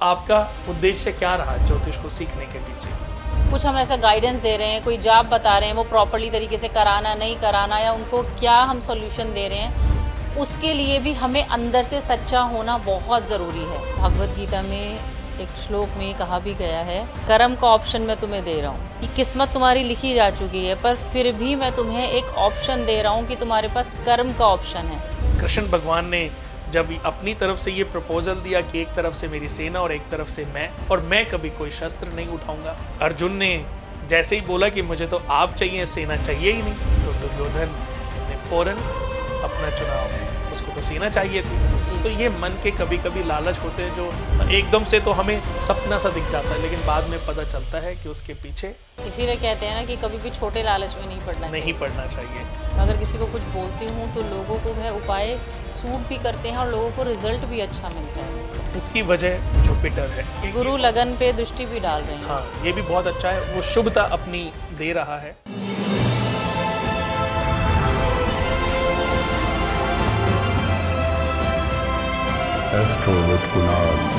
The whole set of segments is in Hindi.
आपका उद्देश्य क्या रहा ज्योतिष को सीखने के पीछे? कुछ हम ऐसा गाइडेंस दे रहे हैं, कोई जाप बता रहे हैं, वो प्रॉपर्ली तरीके से कराना नहीं कराना, या उनको क्या हम सॉल्यूशन दे रहे हैं, उसके लिए भी हमें अंदर से सच्चा होना बहुत ज़रूरी है। भगवत गीता में एक श्लोक में कहा भी गया है, कर्म का ऑप्शन मैं तुम्हें दे रहा हूँ कि किस्मत तुम्हारी लिखी जा चुकी है, पर फिर भी मैं तुम्हें एक ऑप्शन दे रहा हूँ कि तुम्हारे पास कर्म का ऑप्शन है। कृष्ण भगवान ने जब अपनी तरफ से ये प्रपोजल दिया कि एक तरफ से मेरी सेना और एक तरफ से मैं, और मैं कभी कोई शस्त्र नहीं उठाऊंगा, अर्जुन ने जैसे ही बोला कि मुझे तो आप चाहिए, सेना चाहिए ही नहीं, तो दुर्योधन ने फौरन अपना चुनाव, उसको तो सेना चाहिए थी। तो ये मन के कभी कभी लालच होते हैं जो एकदम से तो हमें सपना सा दिख जाता है, लेकिन बाद में पता चलता है कि उसके पीछे, इसीलिए कहते हैं ना कि कभी भी छोटे लालच में नहीं पड़ना चाहिए। अगर किसी को कुछ बोलती हूँ तो लोगों को वह उपाय सूट भी करते हैं और लोगों को रिजल्ट भी अच्छा मिलता है। उसकी वजह जुपिटर है, गुरु लगन पे दृष्टि भी डाल रहे हैं। हाँ, ये भी बहुत अच्छा है, वो शुभता अपनी दे रहा है। Astro with Kunal.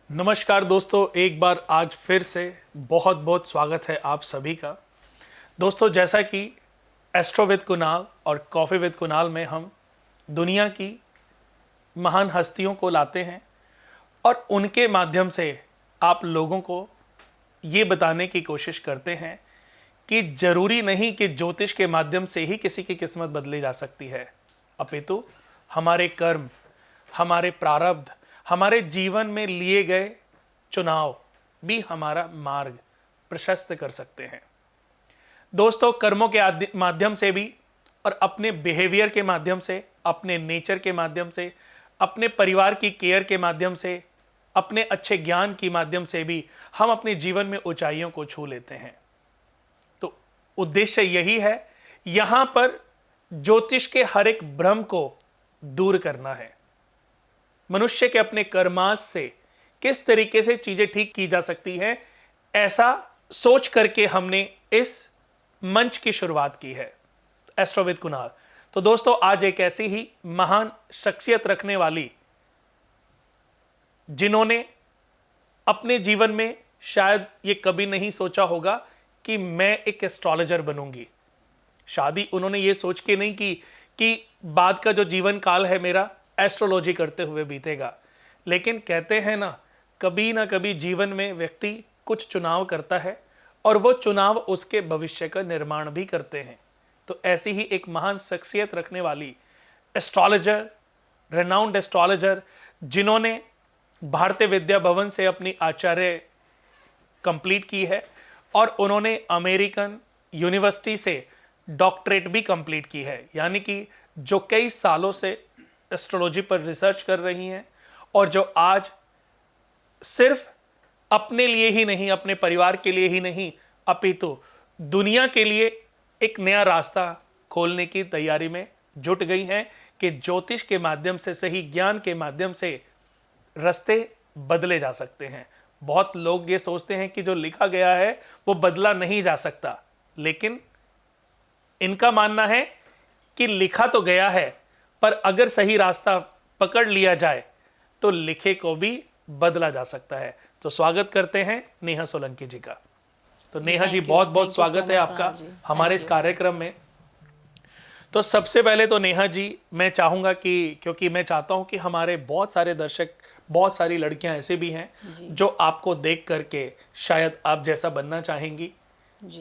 नमस्कार दोस्तों, एक बार आज फिर से बहुत बहुत स्वागत है आप सभी का। दोस्तों, जैसा कि एस्ट्रो विद कुणाल और कॉफ़ी विद कुणाल में हम दुनिया की महान हस्तियों को लाते हैं और उनके माध्यम से आप लोगों को ये बताने की कोशिश करते हैं कि जरूरी नहीं कि ज्योतिष के माध्यम से ही किसी की किस्मत बदली जा सकती है, अपितु हमारे कर्म, हमारे प्रारब्ध, हमारे जीवन में लिए गए चुनाव भी हमारा मार्ग प्रशस्त कर सकते हैं। दोस्तों, कर्मों के माध्यम से भी और अपने बिहेवियर के माध्यम से, अपने नेचर के माध्यम से, अपने परिवार की केयर के माध्यम से, अपने अच्छे ज्ञान के माध्यम से भी हम अपने जीवन में ऊंचाइयों को छू लेते हैं। तो उद्देश्य यही है, यहां पर ज्योतिष के हर एक भ्रम को दूर करना है। मनुष्य के अपने कर्माश से किस तरीके से चीजें ठीक की जा सकती हैं, ऐसा सोच करके हमने इस मंच की शुरुआत की है, एस्ट्रो विद कुणाल। तो दोस्तों, आज एक ऐसी ही महान शख्सियत रखने वाली, जिन्होंने अपने जीवन में शायद ये कभी नहीं सोचा होगा कि मैं एक एस्ट्रोलॉजर बनूंगी। शादी उन्होंने ये सोच के नहीं की कि बाद का जो जीवन काल है मेरा एस्ट्रोलॉजी करते हुए बीतेगा, लेकिन कहते हैं ना कभी जीवन में व्यक्ति कुछ चुनाव करता है और वो चुनाव उसके भविष्य का निर्माण भी करते हैं। तो ऐसी ही एक महान शख्सियत रखने वाली एस्ट्रोलॉजर, रेनाउंड एस्ट्रोलॉजर, जिन्होंने भारतीय विद्या भवन से अपनी आचार्य कंप्लीट की है और उन्होंने अमेरिकन यूनिवर्सिटी से डॉक्टरेट भी कंप्लीट की है, यानी कि जो कई सालों से एस्ट्रोलॉजी पर रिसर्च कर रही हैं और जो आज सिर्फ अपने लिए ही नहीं, अपने परिवार के लिए ही नहीं, अपितु दुनिया के लिए एक नया रास्ता खोलने की तैयारी में जुट गई हैं कि ज्योतिष के माध्यम से, सही ज्ञान के माध्यम से रास्ते बदले जा सकते हैं। बहुत लोग ये सोचते हैं कि जो लिखा गया है वो बदला नहीं जा सकता, लेकिन इनका मानना है कि लिखा तो गया है, पर अगर सही रास्ता पकड़ लिया जाए तो लिखे को भी बदला जा सकता है। तो स्वागत करते हैं नेहा सोलंकी जी का। तो नेहा जी, बहुत बहुत स्वागत है आपका हमारे इस कार्यक्रम में। तो सबसे पहले तो नेहा जी, मैं चाहूँगा कि, क्योंकि मैं चाहता हूँ कि हमारे बहुत सारे दर्शक, बहुत सारी लड़कियाँ ऐसे भी हैं जो आपको देख करके शायद आप जैसा बनना चाहेंगी,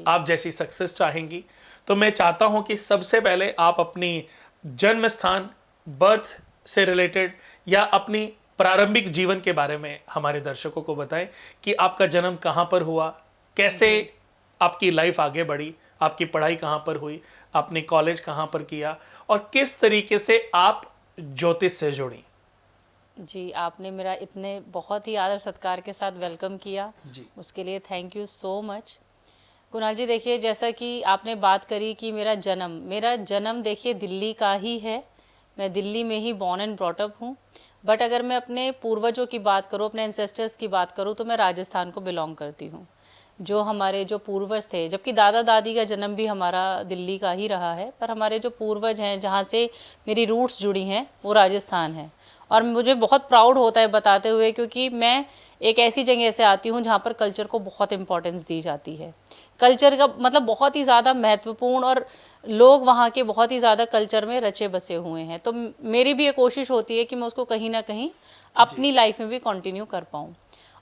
आप जैसी सक्सेस चाहेंगी। तो मैं चाहता हूँ कि सबसे पहले आप अपनी जन्म स्थान, बर्थ से रिलेटेड या अपनी प्रारंभिक जीवन के बारे में हमारे दर्शकों को बताएं कि आपका जन्म कहाँ पर हुआ, कैसे आपकी लाइफ आगे बढ़ी, आपकी पढ़ाई कहाँ पर हुई, आपने कॉलेज कहाँ पर किया और किस तरीके से आप ज्योतिष से जुड़ी। जी, आपने मेरा इतने बहुत ही आदर सत्कार के साथ वेलकम किया जी, उसके लिए thank you so much. Kunal ji, देखिए, जैसा कि आपने बात करी कि मेरा जन्म देखिए दिल्ली का ही है। मैं दिल्ली में ही बॉर्न एंड ब्रॉट अप हूँ, बट अगर मैं अपने पूर्वजों की बात करूँ, अपने एंसेस्टर्स की बात करूँ, तो मैं राजस्थान को बिलोंग करती हूँ। जो हमारे जो पूर्वज थे, जबकि दादा दादी का जन्म भी हमारा दिल्ली का ही रहा है, पर हमारे जो पूर्वज हैं जहाँ से मेरी रूट्स जुड़ी हैं वो राजस्थान है। और मुझे बहुत प्राउड होता है बताते हुए, क्योंकि मैं एक ऐसी जगह से आती हूँ जहाँ पर कल्चर को बहुत इम्पोर्टेंस दी जाती है। कल्चर का मतलब बहुत ही ज़्यादा महत्वपूर्ण, और लोग वहाँ के बहुत ही ज़्यादा कल्चर में रचे बसे हुए हैं। तो मेरी भी ये कोशिश होती है कि मैं उसको कहीं ना कहीं अपनी लाइफ में भी कंटिन्यू कर पाऊँ।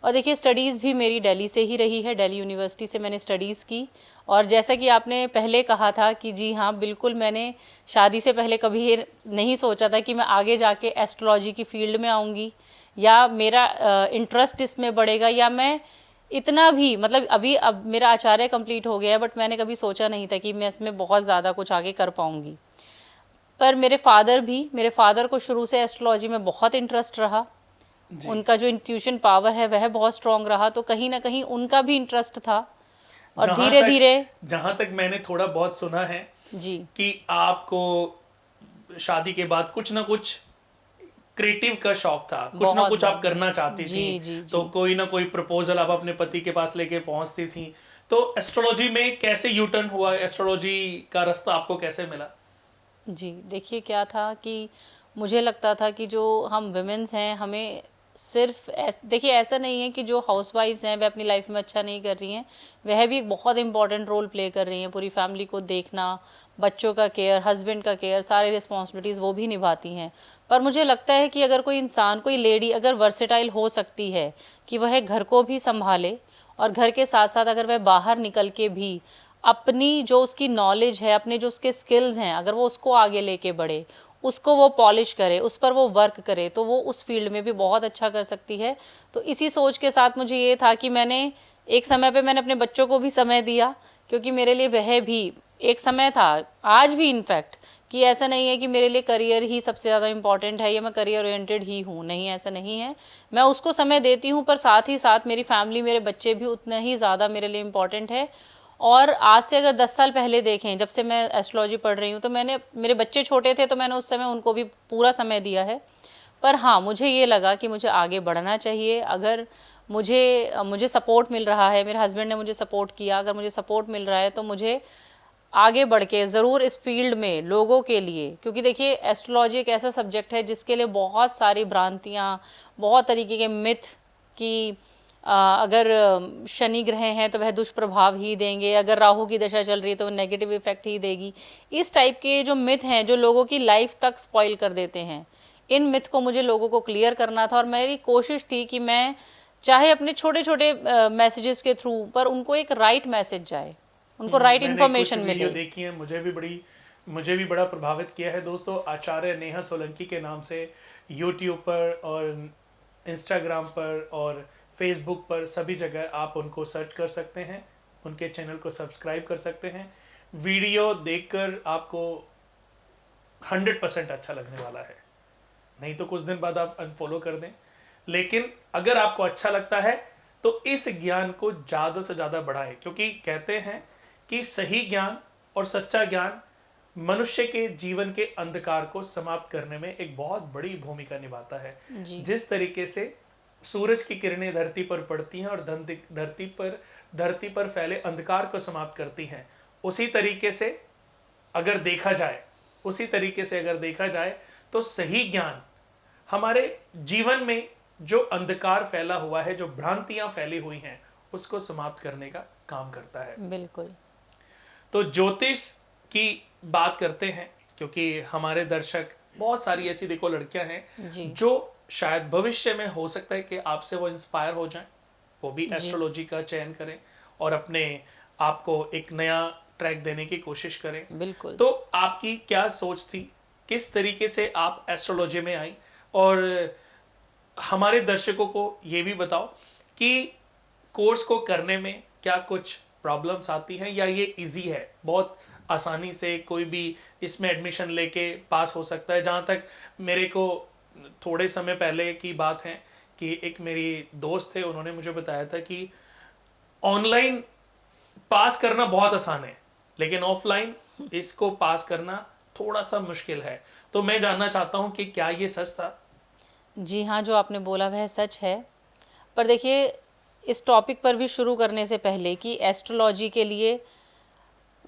और देखिए, स्टडीज़ भी मेरी दिल्ली से ही रही है, दिल्ली यूनिवर्सिटी से मैंने स्टडीज़ की। और जैसा कि आपने पहले कहा था कि जी हाँ बिल्कुल, मैंने शादी से पहले कभी ये नहीं सोचा था कि मैं आगे जाके एस्ट्रोलॉजी की फील्ड में आऊँगी, या मेरा इंटरेस्ट इसमें बढ़ेगा, या मैं इतना भी मतलब अब मेरा आचार्य कंप्लीट हो गया है, बट मैंने कभी सोचा नहीं था कि मैं इसमें बहुत ज़्यादा कुछ आगे कर पाऊँगी। पर मेरे फादर को शुरू से एस्ट्रोलॉजी में बहुत इंटरेस्ट रहा। उनका जो इंट्यूशन पावर है वह बहुत स्ट्रांग रहा, तो कहीं ना कहीं उनका भी इंटरेस्ट था। और धीरे धीरे, जहां तक मैंने थोड़ा बहुत सुना है जी, कि आपको शादी के बाद कुछ ना कुछ क्रिएटिव का शौक था, कुछ ना कुछ आप करना चाहती थी। तो कोई ना कोई प्रपोजल आप अपने पति के पास लेके पहुंचती थी। तो एस्ट्रोलॉजी में कैसे यू टर्न हुआ, एस्ट्रोलॉजी का रास्ता आपको कैसे मिला? जी देखिए, क्या था कि मुझे लगता था कि जो हम विमेंस हैं, हमें सिर्फ देखिए, ऐसा नहीं है कि जो हाउसवाइफ्स हैं वह अपनी लाइफ में अच्छा नहीं कर रही हैं, वह भी एक बहुत इंपॉर्टेंट रोल प्ले कर रही हैं। पूरी फैमिली को देखना, बच्चों का केयर, हस्बैंड का केयर, सारी रिस्पॉन्सिबिलिटीज़ वो भी निभाती हैं। पर मुझे लगता है कि अगर कोई इंसान, कोई लेडी अगर वर्सेटाइल हो सकती है कि वह घर को भी संभाले, और घर के साथ साथ अगर वह बाहर निकल के भी अपनी जो उसकी नॉलेज है, अपने जो उसके स्किल्स हैं, अगर वो उसको आगे लेके बढ़े, उसको वो पॉलिश करे, उस पर वो वर्क करे, तो वो उस फील्ड में भी बहुत अच्छा कर सकती है। तो इसी सोच के साथ मुझे ये था कि मैंने एक समय पे मैंने अपने बच्चों को भी समय दिया, क्योंकि मेरे लिए वह भी एक समय था, आज भी इनफैक्ट, कि ऐसा नहीं है कि मेरे लिए करियर ही सबसे ज़्यादा इंपॉर्टेंट है या मैं करियर ओरिएंटेड ही हूँ, नहीं, ऐसा नहीं है। मैं उसको समय देती हूँ, पर साथ ही साथ मेरी फैमिली, मेरे बच्चे भी उतना ही ज़्यादा मेरे लिए इम्पॉर्टेंट है। और आज से अगर 10 साल पहले देखें, जब से मैं एस्ट्रोलॉजी पढ़ रही हूँ, तो मेरे बच्चे छोटे थे तो मैंने उस समय उनको भी पूरा समय दिया है। पर हाँ, मुझे ये लगा कि मुझे आगे बढ़ना चाहिए। अगर मुझे सपोर्ट मिल रहा है, मेरे हस्बैंड ने मुझे सपोर्ट किया, अगर मुझे सपोर्ट मिल रहा है तो मुझे आगे बढ़ के ज़रूर इस फील्ड में लोगों के लिए, क्योंकि देखिए, एस्ट्रोलॉजी एक ऐसा सब्जेक्ट है जिसके लिए बहुत सारी भ्रांतियाँ, बहुत तरीके के मिथ कि अगर शनि ग्रह हैं तो वह दुष्प्रभाव ही देंगे, अगर राहु की दशा चल रही है तो वो नेगेटिव इफेक्ट ही देगी। इस टाइप के जो मिथ हैं, जो लोगों की लाइफ तक स्पॉइल कर देते हैं, इन मिथ को मुझे लोगों को क्लियर करना था। और मेरी कोशिश थी कि मैं चाहे अपने छोटे छोटे मैसेजेस के थ्रू, पर उनको एक राइट मैसेज जाए, उनको राइट इन्फॉर्मेशन मिले। देखी है, मुझे भी बड़ा प्रभावित किया है दोस्तों। आचार्य नेहा सोलंकी के नाम से यूट्यूब पर और इंस्टाग्राम पर और फेसबुक पर सभी जगह आप उनको सर्च कर सकते हैं, उनके चैनल को सब्सक्राइब कर सकते हैं। वीडियो देखकर आपको 100% अच्छा लगने वाला है, नहीं तो कुछ दिन बाद आप अनफॉलो कर दें। लेकिन अगर आपको अच्छा लगता है तो इस ज्ञान को ज़्यादा से ज़्यादा बढ़ाएं, क्योंकि कहते हैं कि सही ज्ञान और सच्चा ज्ञान मनुष्य के जीवन के अंधकार को समाप्त करने में एक बहुत बड़ी भूमिका निभाता है। जिस तरीके से सूरज की किरणें धरती पर पड़ती हैं और धरती पर फैले अंधकार को समाप्त करती हैं, उसी तरीके से अगर देखा जाए तो सही ज्ञान हमारे जीवन में जो अंधकार फैला हुआ है, जो भ्रांतियां फैली हुई हैं, उसको समाप्त करने का काम करता है। बिल्कुल। तो ज्योतिष की बात करते हैं, क्योंकि हमारे दर्शक बहुत सारी ऐसी देखो लड़कियां हैं जो शायद भविष्य में हो सकता है कि आपसे वो इंस्पायर हो जाएं, वो भी एस्ट्रोलॉजी का चयन करें और अपने आप को एक नया ट्रैक देने की कोशिश करें। बिल्कुल। तो आपकी क्या सोच थी, किस तरीके से आप एस्ट्रोलॉजी में आई, और हमारे दर्शकों को ये भी बताओ कि कोर्स को करने में क्या कुछ प्रॉब्लम्स आती हैं या ये इजी है, बहुत आसानी से कोई भी इसमें एडमिशन लेके पास हो सकता है? जहाँ तक मेरे को थोड़े समय पहले की बात है कि एक मेरी दोस्त थे, उन्होंने मुझे बताया था कि ऑनलाइन पास करना बहुत आसान है, लेकिन ऑफलाइन इसको पास करना थोड़ा सा मुश्किल है। तो मैं जानना चाहता हूँ कि क्या ये सच था? जी हाँ, जो आपने बोला वह सच है। पर देखिए, इस टॉपिक पर भी शुरू करने से पहले कि एस्ट्रोलॉजी के लिए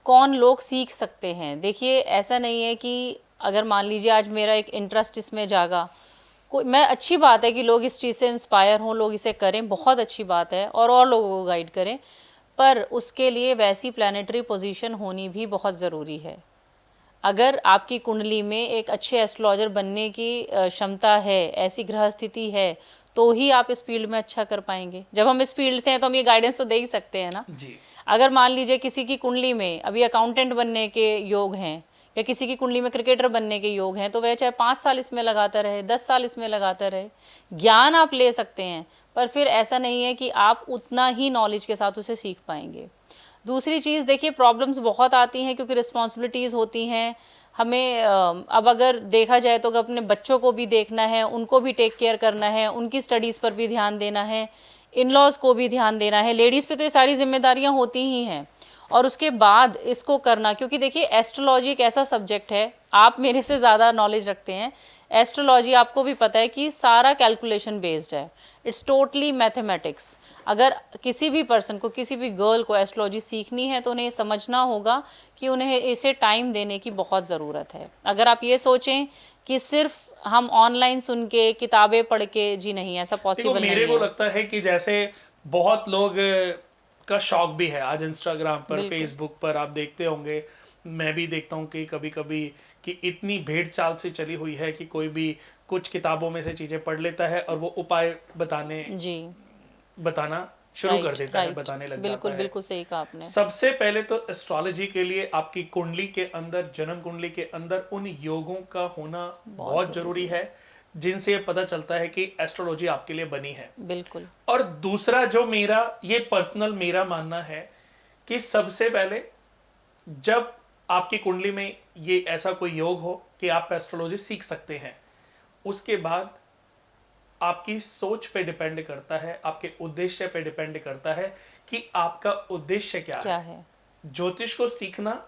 कौन लोग सीख सकते हैं, देखिए ऐसा नहीं है कि अगर मान लीजिए आज मेरा एक इंटरेस्ट इसमें जागा, कोई मैं अच्छी बात है कि लोग इस चीज़ से इंस्पायर हों, लोग इसे करें, बहुत अच्छी बात है, और लोगों को गाइड करें, पर उसके लिए वैसी प्लानिटरी पोजीशन होनी भी बहुत ज़रूरी है। अगर आपकी कुंडली में एक अच्छे एस्ट्रोलॉजर बनने की क्षमता है, ऐसी ग्रह स्थिति है, तो ही आप इस फील्ड में अच्छा कर पाएंगे। जब हम इस फील्ड से हैं तो हम ये गाइडेंस तो दे ही सकते हैं ना जी। अगर मान लीजिए किसी की कुंडली में अभी अकाउंटेंट बनने के योग हैं, या किसी की कुंडली में क्रिकेटर बनने के योग हैं, तो वह चाहे 5 साल इसमें लगाता रहे, 10 साल इसमें लगाता रहे, ज्ञान आप ले सकते हैं, पर फिर ऐसा नहीं है कि आप उतना ही नॉलेज के साथ उसे सीख पाएंगे। दूसरी चीज़ देखिए, प्रॉब्लम्स बहुत आती हैं क्योंकि रिस्पॉन्सिबिलिटीज़ होती हैं हमें। अब अगर देखा जाए तो अपने बच्चों को भी देखना है, उनको भी टेक केयर करना है, उनकी स्टडीज़ पर भी ध्यान देना है, इन लॉज को भी ध्यान देना है। लेडीज़ पे तो ये सारी जिम्मेदारियां होती ही हैं, और उसके बाद इसको करना, क्योंकि देखिए एस्ट्रोलॉजी एक ऐसा सब्जेक्ट है, आप मेरे से ज़्यादा नॉलेज रखते हैं। एस्ट्रोलॉजी आपको भी पता है कि सारा कैलकुलेशन बेस्ड है, इट्स टोटली मैथमेटिक्स। अगर किसी भी पर्सन को, किसी भी गर्ल को एस्ट्रोलॉजी सीखनी है तो उन्हें ये समझना होगा कि उन्हें इसे टाइम देने की बहुत ज़रूरत है। अगर आप ये सोचें कि सिर्फ हम ऑनलाइन सुन के, किताबें पढ़ के, जी नहीं, ऐसा पॉसिबल नहीं है। मेरे को लगता है कि जैसे बहुत लोग का शौक भी है, आज इंस्टाग्राम पर, फेसबुक पर आप देखते होंगे, मैं भी देखता हूँ कि कभी कभी कि इतनी भेड़ चाल से चली हुई है कि कोई भी कुछ किताबों में से चीज़ें पढ़ लेता है और वो उपाय बताना शुरू कर देता है, बताने लग जाता है। बिल्कुल सही कहा आपने। सबसे पहले तो एस्ट्रोलॉजी के लिए आपकी कुंडली के अंदर, जन्म कुंडली के अंदर उन योगों का होना बहुत जरूरी है जिनसे ये पता चलता है कि एस्ट्रोलॉजी आपके लिए बनी है। बिल्कुल। और दूसरा जो ये पर्सनल मेरा मानना है कि सबसे पहले जब आपकी कुंडली में ये ऐसा कोई योग हो कि आप एस्ट्रोलॉजी सीख सकते हैं, उसके बाद आपकी सोच पे डिपेंड करता है, आपके उद्देश्य पे डिपेंड करता है कि आपका उद्देश्य क्या है। ज्योतिष को सीखना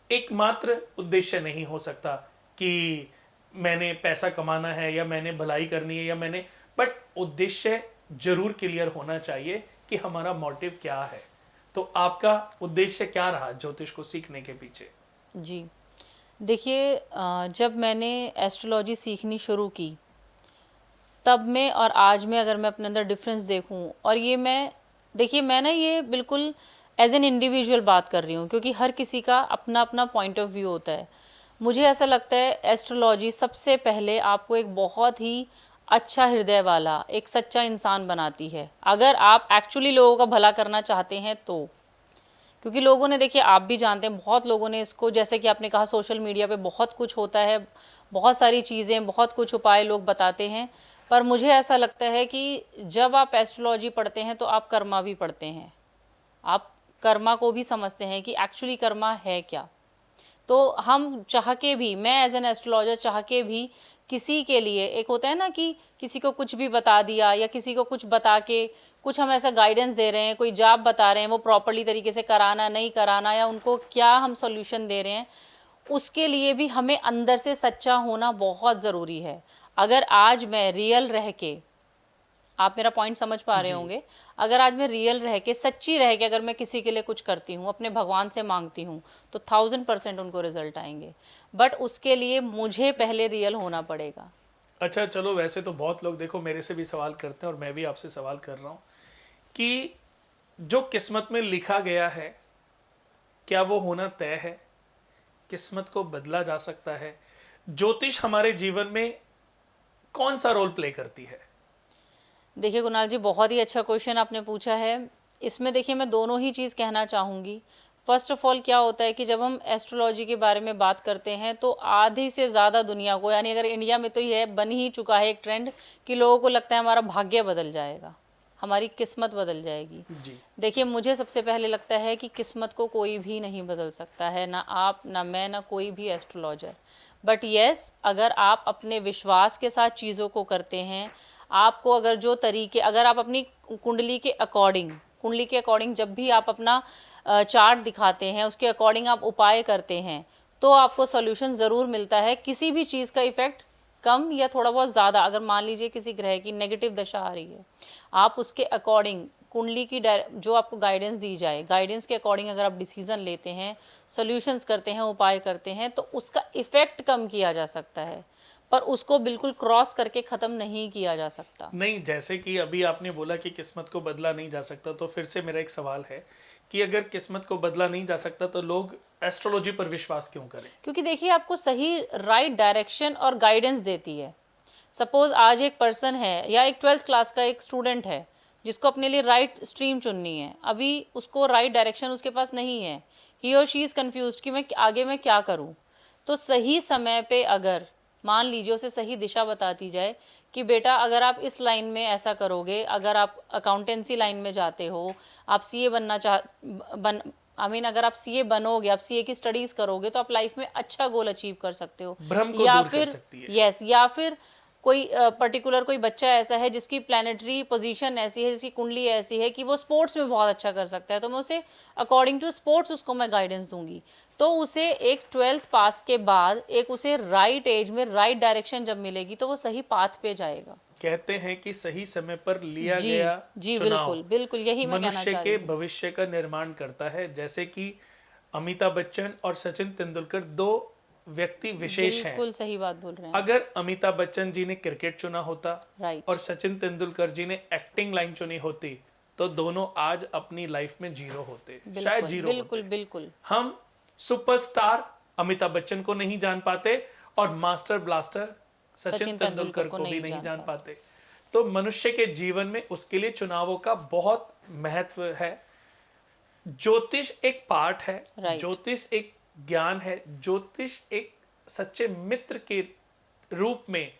एकमात्र उद्देश्य नहीं हो सकता कि मैंने पैसा कमाना है या मैंने भलाई करनी है या मैंने, बट उद्देश्य जरूर क्लियर होना चाहिए कि हमारा मोटिव क्या है। तो आपका उद्देश्य क्या रहा ज्योतिष को सीखने के पीछे? जी देखिए, जब मैंने एस्ट्रोलॉजी सीखनी शुरू की तब में और आज में अगर मैं अपने अंदर डिफरेंस देखूं, और ये मैं ना ये बिल्कुल एज एन इंडिविजुअल बात कर रही हूँ, क्योंकि हर किसी का अपना अपना पॉइंट ऑफ व्यू होता है। मुझे ऐसा लगता है एस्ट्रोलॉजी सबसे पहले आपको एक बहुत ही अच्छा हृदय वाला, एक सच्चा इंसान बनाती है, अगर आप एक्चुअली लोगों का भला करना चाहते हैं तो। क्योंकि लोगों ने, देखिए आप भी जानते हैं, बहुत लोगों ने इसको, जैसे कि आपने कहा सोशल मीडिया पे बहुत कुछ होता है, बहुत सारी चीज़ें, बहुत कुछ उपाय लोग बताते हैं, पर मुझे ऐसा लगता है कि जब आप एस्ट्रोलॉजी पढ़ते हैं तो आप कर्मा भी पढ़ते हैं, आप कर्मा को भी समझते हैं कि एक्चुअली कर्मा है क्या। तो हम चाह के भी, मैं एज एन एस्ट्रोलॉजर चाह के भी किसी के लिए, एक होता है ना कि किसी को कुछ भी बता दिया या किसी को कुछ बता के कुछ हम ऐसा गाइडेंस दे रहे हैं, कोई जॉब बता रहे हैं, वो प्रॉपर्ली तरीके से कराना नहीं कराना, या उनको क्या हम सॉल्यूशन दे रहे हैं, उसके लिए भी हमें अंदर से सच्चा होना बहुत ज़रूरी है। अगर आज मैं रियल रह के, आप मेरा पॉइंट समझ पा रहे होंगे, अगर आज मैं रियल रह के, सच्ची रह के अगर मैं किसी के लिए कुछ करती हूँ, अपने भगवान से मांगती हूँ, तो 1000% उनको रिजल्ट आएंगे, बट उसके लिए मुझे पहले रियल होना पड़ेगा। अच्छा चलो, वैसे तो बहुत लोग देखो मेरे से भी सवाल करते हैं और मैं भी आपसे सवाल कर रहा हूँ कि जो किस्मत में लिखा गया है क्या वो होना तय है? किस्मत को बदला जा सकता है? ज्योतिष हमारे जीवन में कौन सा रोल प्ले करती है? देखिए कुणाल जी, बहुत ही अच्छा क्वेश्चन आपने पूछा है। इसमें देखिए मैं दोनों ही चीज़ कहना चाहूँगी। फर्स्ट ऑफ ऑल क्या होता है कि जब हम एस्ट्रोलॉजी के बारे में बात करते हैं तो आधी से ज़्यादा दुनिया को, यानी अगर इंडिया में तो यह बन ही चुका है एक ट्रेंड कि लोगों को लगता है हमारा भाग्य बदल जाएगा, हमारी किस्मत बदल जाएगी। देखिए मुझे सबसे पहले लगता है कि किस्मत को कोई भी नहीं बदल सकता है, ना आप, ना मैं, ना कोई भी एस्ट्रोलॉजर। बट येस, अगर आप अपने विश्वास के साथ चीज़ों को करते हैं, आपको अगर जो तरीके, अगर आप अपनी कुंडली के अकॉर्डिंग जब भी आप अपना चार्ट दिखाते हैं, उसके अकॉर्डिंग आप उपाय करते हैं, तो आपको सॉल्यूशन ज़रूर मिलता है। किसी भी चीज़ का इफ़ेक्ट कम या थोड़ा बहुत ज़्यादा, अगर मान लीजिए किसी ग्रह की नेगेटिव दशा आ रही है, आप उसके अकॉर्डिंग कुंडली की जो आपको गाइडेंस दी जाए, गाइडेंस के अकॉर्डिंग अगर आप डिसीजन लेते हैं, सॉल्यूशंस करते हैं, उपाय करते हैं, तो उसका इफ़ेक्ट कम किया जा सकता है, पर उसको बिल्कुल क्रॉस करके ख़त्म नहीं किया जा सकता। नहीं, जैसे कि अभी आपने बोला कि किस्मत को बदला नहीं जा सकता, तो फिर से मेरा एक सवाल है कि अगर किस्मत को बदला नहीं जा सकता तो लोग एस्ट्रोलॉजी पर विश्वास क्यों करें? क्योंकि देखिए आपको सही राइट डायरेक्शन और गाइडेंस देती है। सपोज आज एक पर्सन है या एक 12th क्लास का एक स्टूडेंट है जिसको अपने लिए राइट स्ट्रीम चुननी है, अभी उसको राइट डायरेक्शन उसके पास नहीं है, ही और शी इज़ कन्फ्यूज्ड कि मैं क्या करूं, तो सही समय पे अगर मान लीजिए उसे सही दिशा बता दी जाए कि बेटा अगर आप इस लाइन में ऐसा करोगे, अगर आप अकाउंटेंसी लाइन में जाते हो, आप सीए बनना अगर आप सीए बनोगे, आप सीए की स्टडीज करोगे, तो आप लाइफ में अच्छा गोल अचीव कर सकते हो। भ्रम को या दूर कर फिर सकती है। यस, या फिर कोई पर्टिकुलर कोई बच्चा ऐसा है जिसकी प्लानिटरी पोजीशन ऐसी है, जिसकी कुंडली ऐसी है कि वो स्पोर्ट्स में बहुत अच्छा कर सकता है, तो मैं उसे अकॉर्डिंग टू स्पोर्ट्स उसको मैं गाइडेंस दूंगी। तो उसे एक 12th पास के बाद एक उसे राइट एज में राइट डायरेक्शन जब मिलेगी तो वो सही पाथ पे जाएगा। कहते हैं कि सही समय पर लिया जी गया जी, चुनाव बिल्कुल बिल्कुल, यही मैं कहना मनुष्य चाह के रही हूँ। भविष्य का निर्माण करता है। जैसे कि अमिताभ बच्चन और सचिन तेंदुलकर दो व्यक्ति विशेष हैं। बिल्कुल सही बात बोल रहे हैं। अगर अमिताभ बच्चन जी ने क्रिकेट चुना होता राइट। और सचिन तेंदुलकर जी ने एक्टिंग लाइन चुनी होती तो दोनों आज अपनी लाइफ में जीरो होते, शायद जीरो बिल्कुल होते। बिल्कुल। हम सुपरस्टार अमिताभ बच्चन को नहीं जान पाते और मास्टर ब्लास्टर सचिन तेंदुलकर को भी नहीं जान पाते। तो मनुष्य के जीवन में उसके लिए चुनावों का बहुत महत्व है। ज्योतिष एक पाठ है, Right. ज्योतिष एक ज्ञान है, ज्योतिष एक सच्चे मित्र के रूप में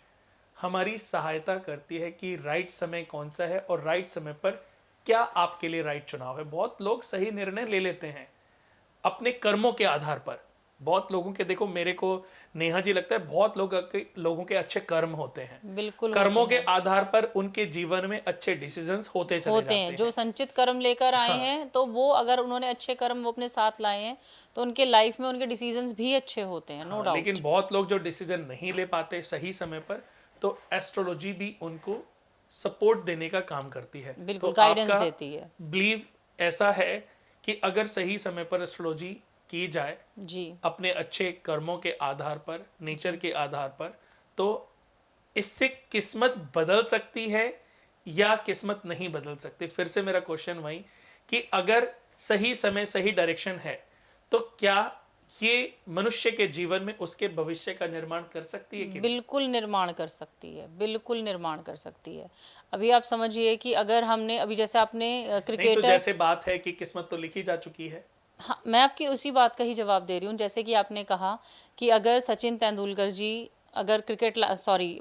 हमारी सहायता करती है कि राइट समय कौन सा है और राइट समय पर क्या आपके लिए राइट चुनाव है। बहुत लोग सही निर्णय ले लेते हैं अपने कर्मों के आधार पर। बहुत लोगों के, देखो मेरे को नेहा जी लगता है बहुत लोगों के अच्छे कर्म होते हैं, बिल्कुल कर्मों होते के आधार पर उनके जीवन में अच्छे डिसीजंस होते चले जाते हैं। हैं। जो संचित कर्म लेकर आए हाँ। हैं, तो वो अगर उन्होंने अच्छे कर्म वो अपने साथ लाए हैं तो उनके लाइफ में उनके डिसीजंस भी अच्छे होते हैं, नो हाँ, डाउट। लेकिन बहुत लोग जो डिसीजन नहीं ले पाते सही समय पर, तो एस्ट्रोलॉजी भी उनको सपोर्ट देने का काम करती है। बिल्कुल, तो गाइडेंस आपका देती है। बिलीव ऐसा है कि अगर सही समय पर एस्ट्रोलॉजी की जाए जी अपने अच्छे कर्मों के आधार पर, नेचर के आधार पर, तो इससे किस्मत बदल सकती है या किस्मत नहीं बदल सकती। फिर से मेरा क्वेश्चन वही कि अगर सही समय सही डायरेक्शन है तो क्या ये मनुष्य के जीवन में उसके भविष्य का निर्माण कर सकती है कि नहीं? बिल्कुल निर्माण कर सकती है, बिल्कुल निर्माण कर सकती है। अभी आप समझिए कि अगर हमने अभी जैसे आपने नहीं, तो क्रिकेटर, जैसे बात है कि किस्मत तो लिखी जा चुकी है। हाँ, मैं आपकी उसी बात का ही जवाब दे रही हूँ। जैसे कि आपने कहा कि अगर सचिन तेंदुलकर जी अगर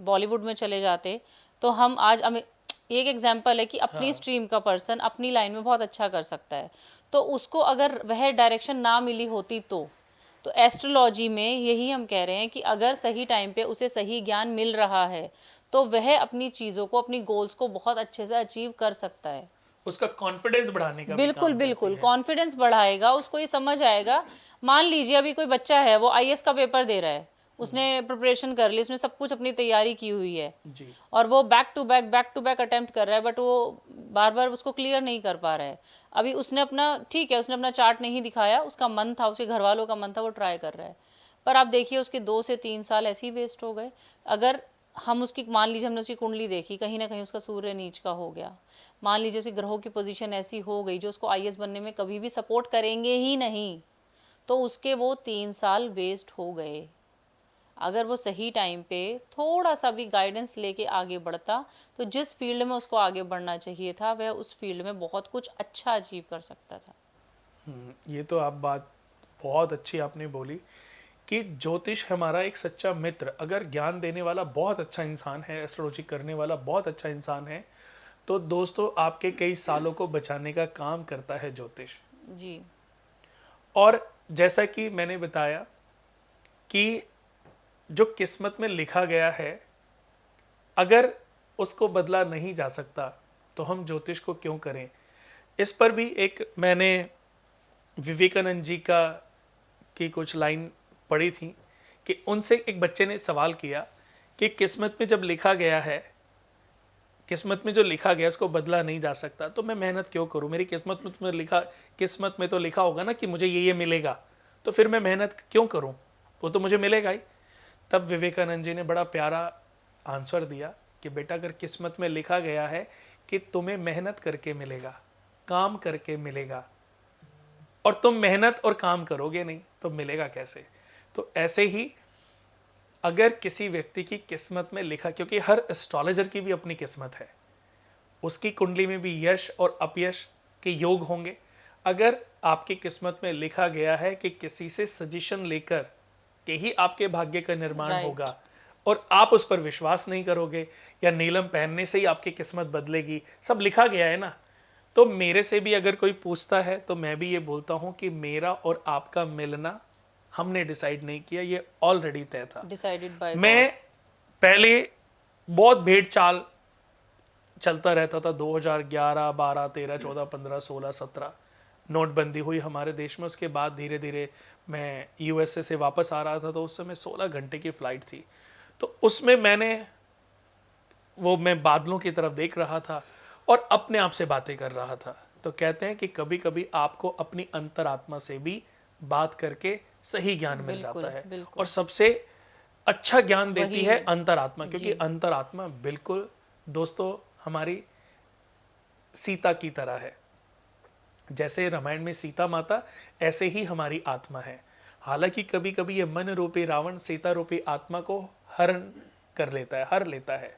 बॉलीवुड में चले जाते, तो हम आज एक एग्जांपल है कि अपनी स्ट्रीम का पर्सन अपनी लाइन में बहुत अच्छा कर सकता है, तो उसको अगर वह डायरेक्शन ना मिली होती तो एस्ट्रोलॉजी में यही हम कह रहे हैं कि अगर सही टाइम पे उसे सही ज्ञान मिल रहा है तो वह अपनी चीज़ों को, अपनी गोल्स को बहुत अच्छे से अचीव कर सकता है। उसका कॉन्फिडेंस बढ़ाने का भी बिल्कुल काम करती बिल्कुल, है। कॉन्फिडेंस बढ़ाएगा, उसको ये समझ आएगा। मान लीजिए अभी कोई बच्चा है, वो आईएएस का पेपर दे रहा है, उसने प्रिपरेशन कर ली, उसने सब कुछ अपनी तैयारी की हुई है, जी। और वो बैक टू बैक अटेम्प्ट कर रहा है, बट वो बार बार उसको क्लियर नहीं कर पा रहा है। अभी उसने अपना, ठीक है, उसने अपना चार्ट नहीं दिखाया, उसका मन था, उसके घर वालों का मन था, वो ट्राई कर रहा है, पर आप देखिए उसके 2 से 3 साल ऐसे ही वेस्ट हो गए। अगर हम उसकी, मान लीजिए हमने उसकी कुंडली देखी, कहीं ना कहीं उसका सूर्य नीच का हो गया, मान लीजिए उसकी ग्रहों की पोजीशन ऐसी हो गई जो उसको आईएएस बनने में कभी भी सपोर्ट करेंगे ही नहीं, तो उसके वो 3 साल वेस्ट हो गए। अगर वो सही टाइम पे थोड़ा सा भी गाइडेंस लेके आगे बढ़ता तो जिस फील्ड में उसको आगे बढ़ना चाहिए था वह उस फील्ड में बहुत कुछ अच्छा अचीव कर सकता था। ये तो आप बात बहुत अच्छी आपने बोली कि ज्योतिष हमारा एक सच्चा मित्र। अगर ज्ञान देने वाला बहुत अच्छा इंसान है, एस्ट्रोलॉजी करने वाला बहुत अच्छा इंसान है, तो दोस्तों आपके कई सालों को बचाने का काम करता है ज्योतिष। जी और जैसा कि मैंने बताया कि जो किस्मत में लिखा गया है अगर उसको बदला नहीं जा सकता तो हम ज्योतिष को क्यों करें। इस पर भी एक मैंने विवेकानंद जी की कुछ लाइन पढ़ी थी कि उनसे एक बच्चे ने सवाल किया कि किस्मत में जब लिखा गया है, किस्मत में जो लिखा गया उसको बदला नहीं जा सकता, तो मैं मेहनत क्यों करूं? मेरी किस्मत में तो लिखा होगा ना कि मुझे ये मिलेगा, तो फिर मैं मेहनत क्यों करूं? वो तो मुझे मिलेगा ही। तब विवेकानंद जी ने बड़ा प्यारा आंसर दिया कि बेटा, अगर किस्मत में लिखा गया है कि तुम्हें मेहनत करके मिलेगा, काम करके मिलेगा, और तुम मेहनत और काम करोगे नहीं तो मिलेगा कैसे? तो ऐसे ही अगर किसी व्यक्ति की किस्मत में लिखा, क्योंकि हर एस्ट्रोलॉजर की भी अपनी किस्मत है, उसकी कुंडली में भी यश और अपयश के योग होंगे। अगर आपकी किस्मत में लिखा गया है कि किसी से सजेशन लेकर के ही आपके भाग्य का निर्माण Right. होगा और आप उस पर विश्वास नहीं करोगे, या नीलम पहनने से ही आपकी किस्मत बदलेगी, सब लिखा गया है ना, तो मेरे से भी अगर कोई पूछता है तो मैं भी ये बोलता हूँ कि मेरा और आपका मिलना हमने डिसाइड नहीं किया, ये ऑलरेडी तय था। डिसाइडेड बाय मैं पहले बहुत भेड़ चाल चलता रहता था, 2011, 12, 13, 14, 15, 16, 17 नोटबंदी हुई हमारे देश में। उसके बाद धीरे धीरे मैं यूएसए से वापस आ रहा था, तो उस समय 16 घंटे की फ़्लाइट थी। तो उसमें मैं बादलों की तरफ देख रहा था और अपने आप से बातें कर रहा था। तो कहते हैं कि कभी कभी आपको अपनी अंतरात्मा से भी बात करके सही ज्ञान मिल जाता है, बिल्कुल। और सबसे अच्छा ज्ञान देती वही है है। अंतरात्मा, क्योंकि अंतरात्मा बिल्कुल दोस्तों हमारी सीता की तरह है। जैसे रामायण में सीता माता, ऐसे ही हमारी आत्मा है। हालांकि कभी कभी ये मन रूपी रावण सीता रूपी आत्मा को हर लेता है,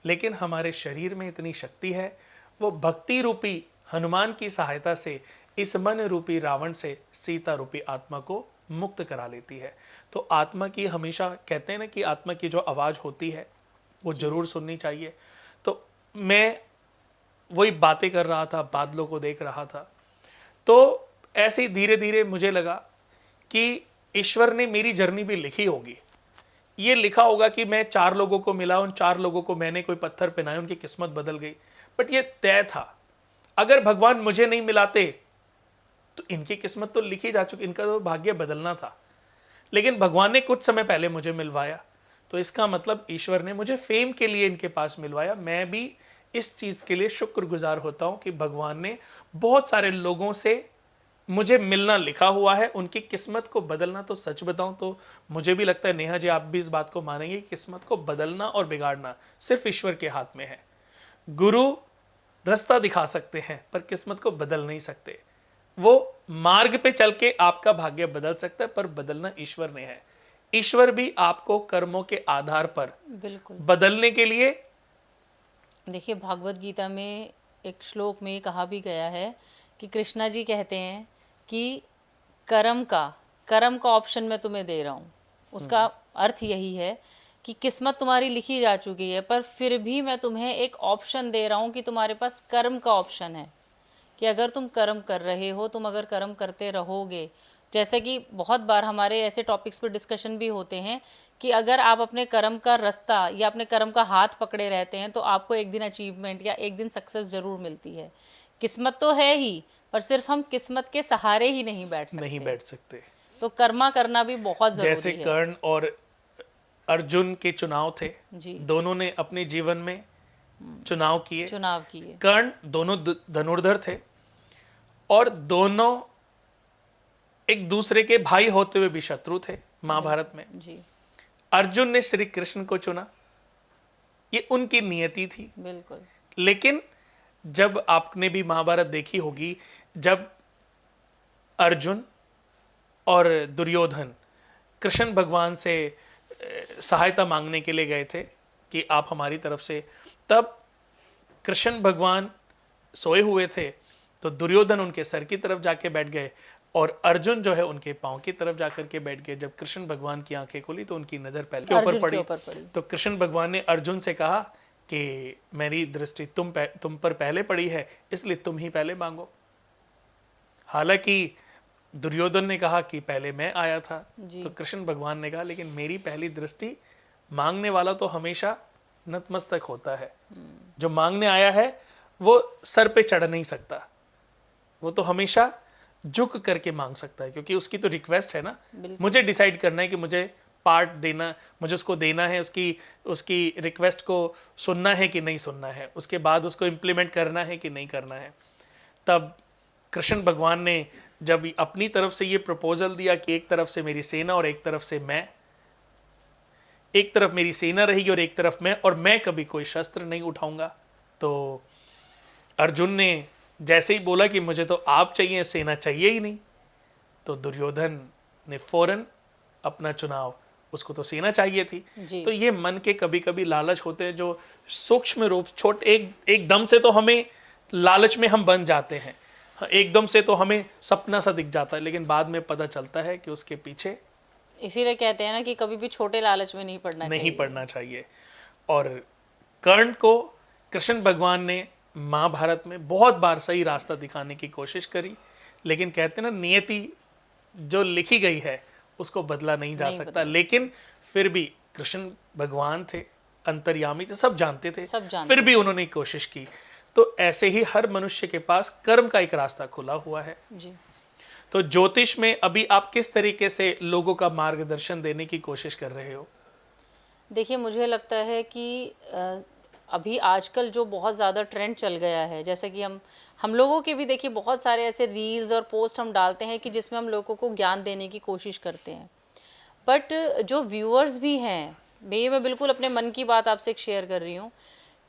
लेकिन हमारे शरीर में इतनी शक्ति है, वो भक्ति रूपी हनुमान की सहायता से इस मन रूपी रावण से सीता रूपी आत्मा को मुक्त करा लेती है। तो आत्मा की हमेशा कहते हैं ना कि आत्मा की जो आवाज़ होती है वो जरूर सुननी चाहिए। तो मैं वही बातें कर रहा था, बादलों को देख रहा था, तो ऐसे ही धीरे धीरे मुझे लगा कि ईश्वर ने मेरी जर्नी भी लिखी होगी। ये लिखा होगा कि मैं 4 लोगों को मिला, उन 4 लोगों को मैंने कोई पत्थर पहनाया, उनकी किस्मत बदल गई, बट ये तय था। अगर भगवान मुझे नहीं मिलाते तो इनकी किस्मत तो लिखी जा चुकी, इनका तो भाग्य बदलना था, लेकिन भगवान ने कुछ समय पहले मुझे मिलवाया। तो इसका मतलब ईश्वर ने मुझे फेम के लिए इनके पास मिलवाया। मैं भी इस चीज़ के लिए शुक्रगुजार होता हूँ कि भगवान ने बहुत सारे लोगों से मुझे मिलना लिखा हुआ है। उनकी किस्मत को बदलना, तो सच बताऊं तो मुझे भी लगता है, नेहा जी आप भी इस बात को मानेंगे कि किस्मत को बदलना और बिगाड़ना सिर्फ ईश्वर के हाथ में है। गुरु रास्ता दिखा सकते हैं पर किस्मत को बदल नहीं सकते। वो मार्ग पे चल के आपका भाग्य बदल सकता है, पर बदलना ईश्वर ने है। ईश्वर भी आपको कर्मों के आधार पर बिल्कुल बदलने के लिए, देखिए भागवत गीता में एक श्लोक में कहा भी गया है कि कृष्णा जी कहते हैं कि कर्म का ऑप्शन मैं तुम्हें दे रहा हूँ। उसका अर्थ यही है कि किस्मत तुम्हारी लिखी जा चुकी है, पर फिर भी मैं तुम्हें एक ऑप्शन दे रहा हूँ कि तुम्हारे पास कर्म का ऑप्शन है, कि अगर तुम कर्म कर रहे हो, तुम अगर कर्म करते रहोगे, जैसे कि बहुत बार हमारे ऐसे टॉपिक्स पर डिस्कशन भी होते हैं कि अगर आप अपने कर्म का रास्ता या अपने कर्म का हाथ पकड़े रहते हैं तो आपको एक दिन अचीवमेंट या एक दिन सक्सेस ज़रूर मिलती है। किस्मत तो है ही, पर सिर्फ हम किस्मत के सहारे ही नहीं बैठ सकते। तो कर्मा करना भी बहुत ज़रूरी है। जैसे कर्ण और अर्जुन के चुनाव थे जी, दोनों ने अपने जीवन में चुनाव किए। कर्ण दोनों धनुर्धर थे और दोनों एक दूसरे के भाई होते हुए भी शत्रु थे महाभारत में। जी, अर्जुन ने श्री कृष्ण को चुना, ये उनकी नियति थी। बिल्कुल। लेकिन जब आपने भी महाभारत देखी होगी, जब अर्जुन और दुर्योधन कृष्ण भगवान से सहायता मांगने के लिए गए थे कि आप हमारी तरफ से, तब कृष्ण भगवान सोए हुए थे, तो दुर्योधन उनके सर की तरफ जाके बैठ गए और अर्जुन जो है उनके पांव की तरफ जाकर के बैठ गए। जब कृष्ण भगवान की आंखें खुली तो उनकी नजर पहले के ऊपर पड़ी। तो कृष्ण भगवान ने अर्जुन से कहा कि मेरी दृष्टि तुम पर पहले पड़ी है, इसलिए तुम ही पहले मांगो। हालांकि दुर्योधन ने कहा कि पहले मैं आया था, तो कृष्ण भगवान ने कहा लेकिन मेरी पहली दृष्टि, मांगने वाला तो हमेशा नतमस्तक होता है। जो मांगने आया है वो सर पे चढ़ नहीं सकता, वो तो हमेशा झुक करके मांग सकता है, क्योंकि उसकी तो रिक्वेस्ट है ना। मुझे डिसाइड करना है कि मुझे पार्ट देना, मुझे उसको देना है, उसकी रिक्वेस्ट को सुनना है कि नहीं सुनना है, उसके बाद उसको इम्प्लीमेंट करना है कि नहीं करना है। तब कृष्ण भगवान ने जब अपनी तरफ से ये प्रपोजल दिया कि एक तरफ से मेरी सेना और एक तरफ से मैं, एक तरफ मेरी सेना रहेगी और एक तरफ और मैं कभी कोई शस्त्र नहीं उठाऊंगा, तो अर्जुन ने जैसे ही बोला कि मुझे तो आप चाहिए, सेना चाहिए ही नहीं, तो दुर्योधन ने फौरन अपना चुनाव, उसको तो सेना चाहिए थी। तो ये मन के कभी कभी लालच होते हैं जो सूक्ष्म रूप छोटे एकदम से तो हमें लालच में हम बन जाते हैं, एकदम से तो हमें सपना सा दिख जाता है, लेकिन बाद में पता चलता है कि उसके पीछे, इसीलिए कहते हैं ना कि कभी भी छोटे लालच में नहीं पड़ना चाहिए। और कर्ण को कृष्ण भगवान ने महाभारत में बहुत बार सही रास्ता दिखाने की कोशिश करी, लेकिन कहते हैं ना नियति जो लिखी गई है उसको बदला नहीं जा सकता। लेकिन फिर भी कृष्ण भगवान थे, अंतर्यामी थे, सब जानते थे, फिर भी उन्होंने कोशिश की। तो ऐसे ही हर मनुष्य के पास कर्म का एक रास्ता खुला हुआ है जी। तो ज्योतिष में अभी आप किस तरीके से लोगों का मार्गदर्शन देने की कोशिश कर रहे हो? देखिए, मुझे लगता है कि अभी आजकल जो बहुत ज़्यादा ट्रेंड चल गया है, जैसे कि हम लोगों के भी देखिए बहुत सारे ऐसे रील्स और पोस्ट हम डालते हैं कि जिसमें हम लोगों को ज्ञान देने की कोशिश करते हैं, बट जो व्यूअर्स भी हैं, मैं बिल्कुल अपने मन की बात आपसे शेयर कर रही हूँ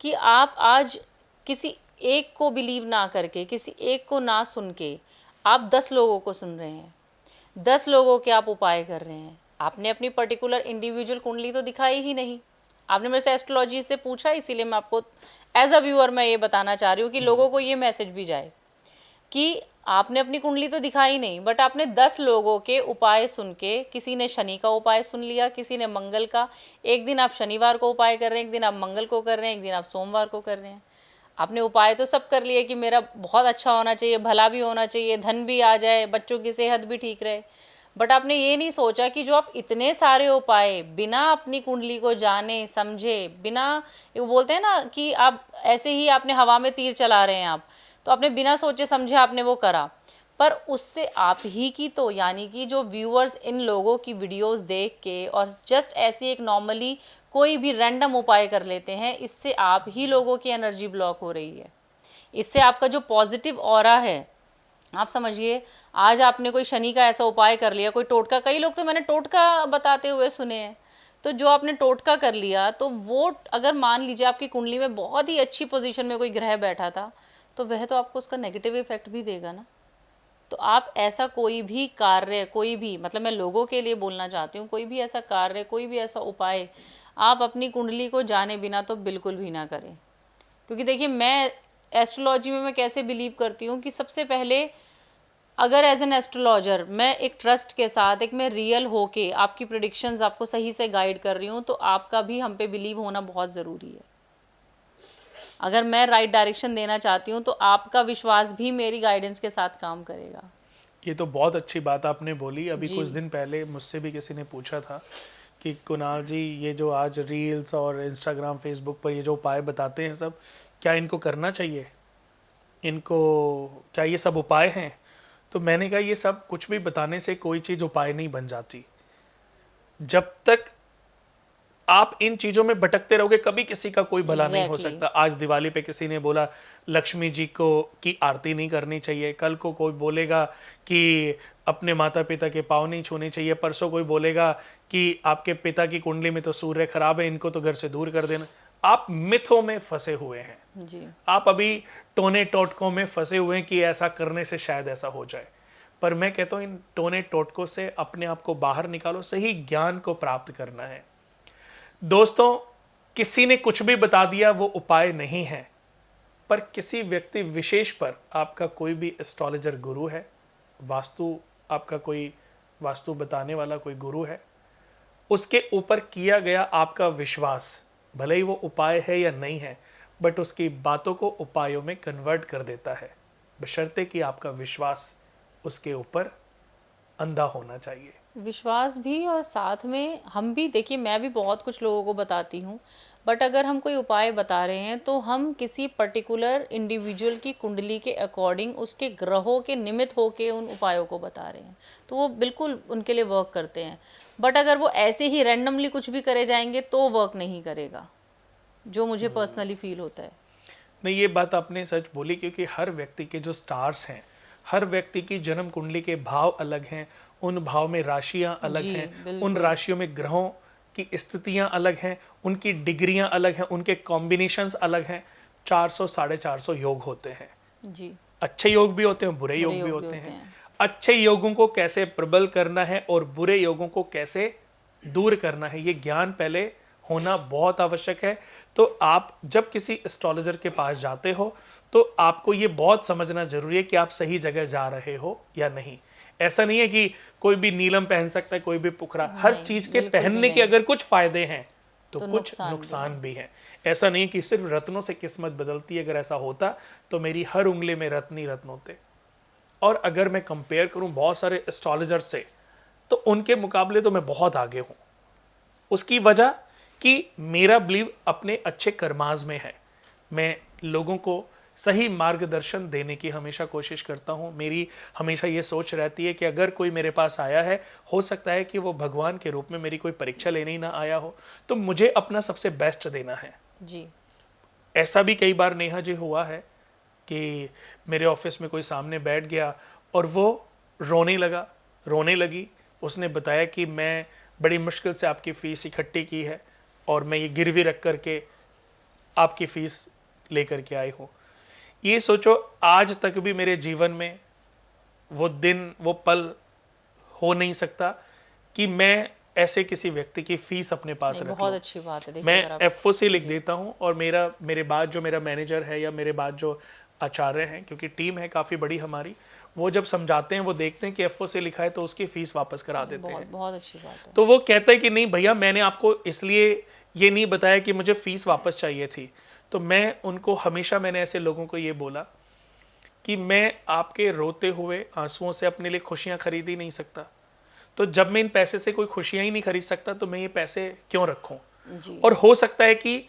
कि आप आज किसी एक को बिलीव ना करके, किसी एक को ना सुन के आप 10 लोगों को सुन रहे हैं, 10 लोगों के आप उपाय कर रहे हैं। आपने अपनी पर्टिकुलर इंडिविजुअल कुंडली तो दिखाई ही नहीं, आपने मेरे से एस्ट्रोलॉजी से पूछा, इसीलिए मैं आपको एज अ व्यूअर मैं ये बताना चाह रही हूँ कि लोगों को ये मैसेज भी जाए कि आपने अपनी कुंडली तो दिखाई नहीं, बट आपने 10 लोगों के उपाय सुन के, किसी ने शनि का उपाय सुन लिया, किसी ने मंगल का, एक दिन आप शनिवार को उपाय कर रहे हैं, एक दिन आप मंगल को कर रहे हैं, एक दिन आप सोमवार को कर रहे हैं। आपने उपाय तो सब कर लिए कि मेरा बहुत अच्छा होना चाहिए, भला भी होना चाहिए, धन भी आ जाए, बच्चों की सेहत भी ठीक रहे, बट आपने ये नहीं सोचा कि जो आप इतने सारे उपाय बिना अपनी कुंडली को जाने समझे, बिना, वो बोलते हैं ना कि आप ऐसे ही आपने हवा में तीर चला रहे हैं आप, तो आपने बिना सोचे समझे आपने वो करा, पर उससे आप ही की तो, यानी कि जो व्यूअर्स इन लोगों की वीडियोस देख के और जस्ट ऐसी एक नॉर्मली कोई भी रैंडम उपाय कर लेते हैं, इससे आप ही लोगों की एनर्जी ब्लॉक हो रही है। इससे आपका जो पॉजिटिव ऑरा है, आप समझिए आज आपने कोई शनि का ऐसा उपाय कर लिया, कोई टोटका, कई लोग तो मैंने टोटका बताते हुए सुने हैं, तो जो आपने टोटका कर लिया, तो वो अगर मान लीजिए आपकी कुंडली में बहुत ही अच्छी पोजीशन में कोई ग्रह बैठा था, तो वह तो आपको उसका नेगेटिव इफेक्ट भी देगा ना। तो आप ऐसा कोई भी कार्य, कोई भी, मतलब मैं लोगों के लिए बोलना चाहती हूँ, कोई भी ऐसा कार्य, कोई भी ऐसा उपाय आप अपनी कुंडली को जाने बिना तो बिल्कुल भी ना करें। क्योंकि देखिए, मैं एस्ट्रोलॉजी में मैं कैसे बिलीव करती हूँ कि सबसे पहले अगर एज एन एस्ट्रोलॉजर मैं एक ट्रस्ट के साथ, एक मैं रियल होके आपकी प्रेडिक्शंस आपको सही से गाइड कर रही हूँ, तो आपका भी हम पे बिलीव होना बहुत ज़रूरी है। अगर मैं राइट डायरेक्शन देना चाहती हूँ तो आपका विश्वास भी मेरी गाइडेंस के साथ काम करेगा। ये तो बहुत अच्छी बात आपने बोली। अभी कुछ दिन पहले मुझसे भी किसी ने पूछा था कि कुणाल जी, ये जो आज रील्स और इंस्टाग्राम, फेसबुक पर ये जो उपाय बताते हैं सब, क्या इनको करना चाहिए? इनको क्या ये सब उपाय हैं? तो मैंने कहा ये सब कुछ भी बताने से कोई चीज़ उपाय नहीं बन जाती। जब तक आप इन चीज़ों में भटकते रहोगे, कभी किसी का कोई भला नहीं हो सकता। आज दिवाली पे किसी ने बोला लक्ष्मी जी को की आरती नहीं करनी चाहिए, कल को कोई बोलेगा कि अपने माता पिता के पाँव नहीं छूने चाहिए, परसों कोई बोलेगा कि आपके पिता की कुंडली में तो सूर्य खराब है, इनको तो घर से दूर कर देना। आप मिथों में फंसे हुए हैं जी। आप अभी टोने टोटकों में फंसे हुए हैं कि ऐसा करने से शायद ऐसा हो जाए। पर मैं कहता हूँ इन टोने टोटकों से अपने आप को बाहर निकालो, सही ज्ञान को प्राप्त करना है। दोस्तों, किसी ने कुछ भी बता दिया वो उपाय नहीं है, पर किसी व्यक्ति विशेष पर आपका कोई भी एस्ट्रोलॉजर गुरु है, वास्तु आपका कोई वास्तु बताने वाला कोई गुरु है, उसके ऊपर किया गया आपका विश्वास, भले ही वो उपाय है या नहीं है, बट उसकी बातों को उपायों में कन्वर्ट कर देता है, बशर्ते कि आपका विश्वास उसके ऊपर अंधा होना चाहिए। विश्वास भी, और साथ में हम भी, देखिए मैं भी बहुत कुछ लोगों को बताती हूँ, बट अगर हम कोई उपाय बता रहे हैं तो हम किसी पर्टिकुलर इंडिविजुअल की कुंडली के अकॉर्डिंग, उसके ग्रहों के निमित्त होके उन उपायों को बता रहे हैं, तो वो बिल्कुल उनके लिए वर्क करते हैं। बट अगर वो ऐसे ही रैंडमली कुछ भी करे जाएंगे तो वर्क नहीं करेगा, जो मुझे पर्सनली फील होता है। नहीं, ये बात आपने सच बोली, क्योंकि हर व्यक्ति के जो स्टार्स हैं, हर व्यक्ति की जन्म कुंडली के भाव अलग हैं, उन भाव में राशियां अलग जी, हैं, बिल्कुल। उन राशियों में ग्रहों की स्थितियां अलग हैं, उनकी डिग्रियां अलग हैं, उनके कॉम्बिनेशंस अलग हैं। 400 450 योग होते हैं। जी, अच्छे योग भी होते हैं, बुरे योग भी होते हैं। अच्छे योगों को कैसे प्रबल करना है और बुरे योगों को कैसे दूर करना है, ये ज्ञान पहले होना बहुत आवश्यक है। तो आप जब किसी एस्ट्रोलॉजर के पास जाते हो तो आपको ये बहुत समझना जरूरी है कि आप सही जगह जा रहे हो या नहीं। ऐसा नहीं है कि कोई भी नीलम पहन सकता है, कोई भी पुखरा। हर नहीं, चीज के बिल्कुल भी पहनने के नहीं। अगर कुछ फायदे हैं तो कुछ नुकसान भी नुकसान भी हैं। ऐसा नहीं कि सिर्फ रत्नों से किस्मत बदलती है। अगर ऐसा होता तो मेरी हर उंगली में रत्न ही रत्न होते। और अगर मैं कंपेयर करूं बहुत सारे एस्ट्रोलॉजर से, तो उनके मुकाबले तो मैं बहुत आगे हूं। उसकी वजह कि मेरा बिलीव अपने अच्छे कर्माज में है। मैं लोगों को सही मार्गदर्शन देने की हमेशा कोशिश करता हूं। मेरी हमेशा ये सोच रहती है कि अगर कोई मेरे पास आया है, हो सकता है कि वो भगवान के रूप में मेरी कोई परीक्षा लेने ही ना आया हो, तो मुझे अपना सबसे बेस्ट देना है। जी, ऐसा भी कई बार नेहा जी हुआ है कि मेरे ऑफिस में कोई सामने बैठ गया और वो रोने लगी। उसने बताया कि मैं बड़ी मुश्किल से आपकी फ़ीस इकट्ठी की है और मैं ये गिरवी रख करके आपकी फ़ीस लेकर के आई हूँ। ये सोचो, आज तक भी मेरे जीवन में वो दिन, वो पल हो नहीं सकता कि मैं ऐसे किसी व्यक्ति की फ़ीस अपने पास रख बहुत लूं। अच्छी बात है। देखिए मैं अगर आप FOC लिख देता हूँ और मेरे बाद जो मेरा मैनेजर है या मेरे बाद जो आचार्य हैं, क्योंकि टीम है काफ़ी बड़ी हमारी, वो जब समझाते हैं, वो देखते हैं कि FOC लिखा है तो उसकी फ़ीस वापस करा देते बहुत हैं। बहुत अच्छी बात है। तो वो कहता है कि नहीं भैया, मैंने आपको इसलिए ये नहीं बताया कि मुझे फ़ीस वापस चाहिए थी। तो मैं उनको हमेशा, मैंने ऐसे लोगों को ये बोला कि मैं आपके रोते हुए आंसुओं से अपने लिए खुशियाँ खरीद ही नहीं सकता। तो जब मैं इन पैसे से कोई खुशियाँ ही नहीं खरीद सकता तो मैं ये पैसे क्यों रखूँ। जी, और हो सकता है कि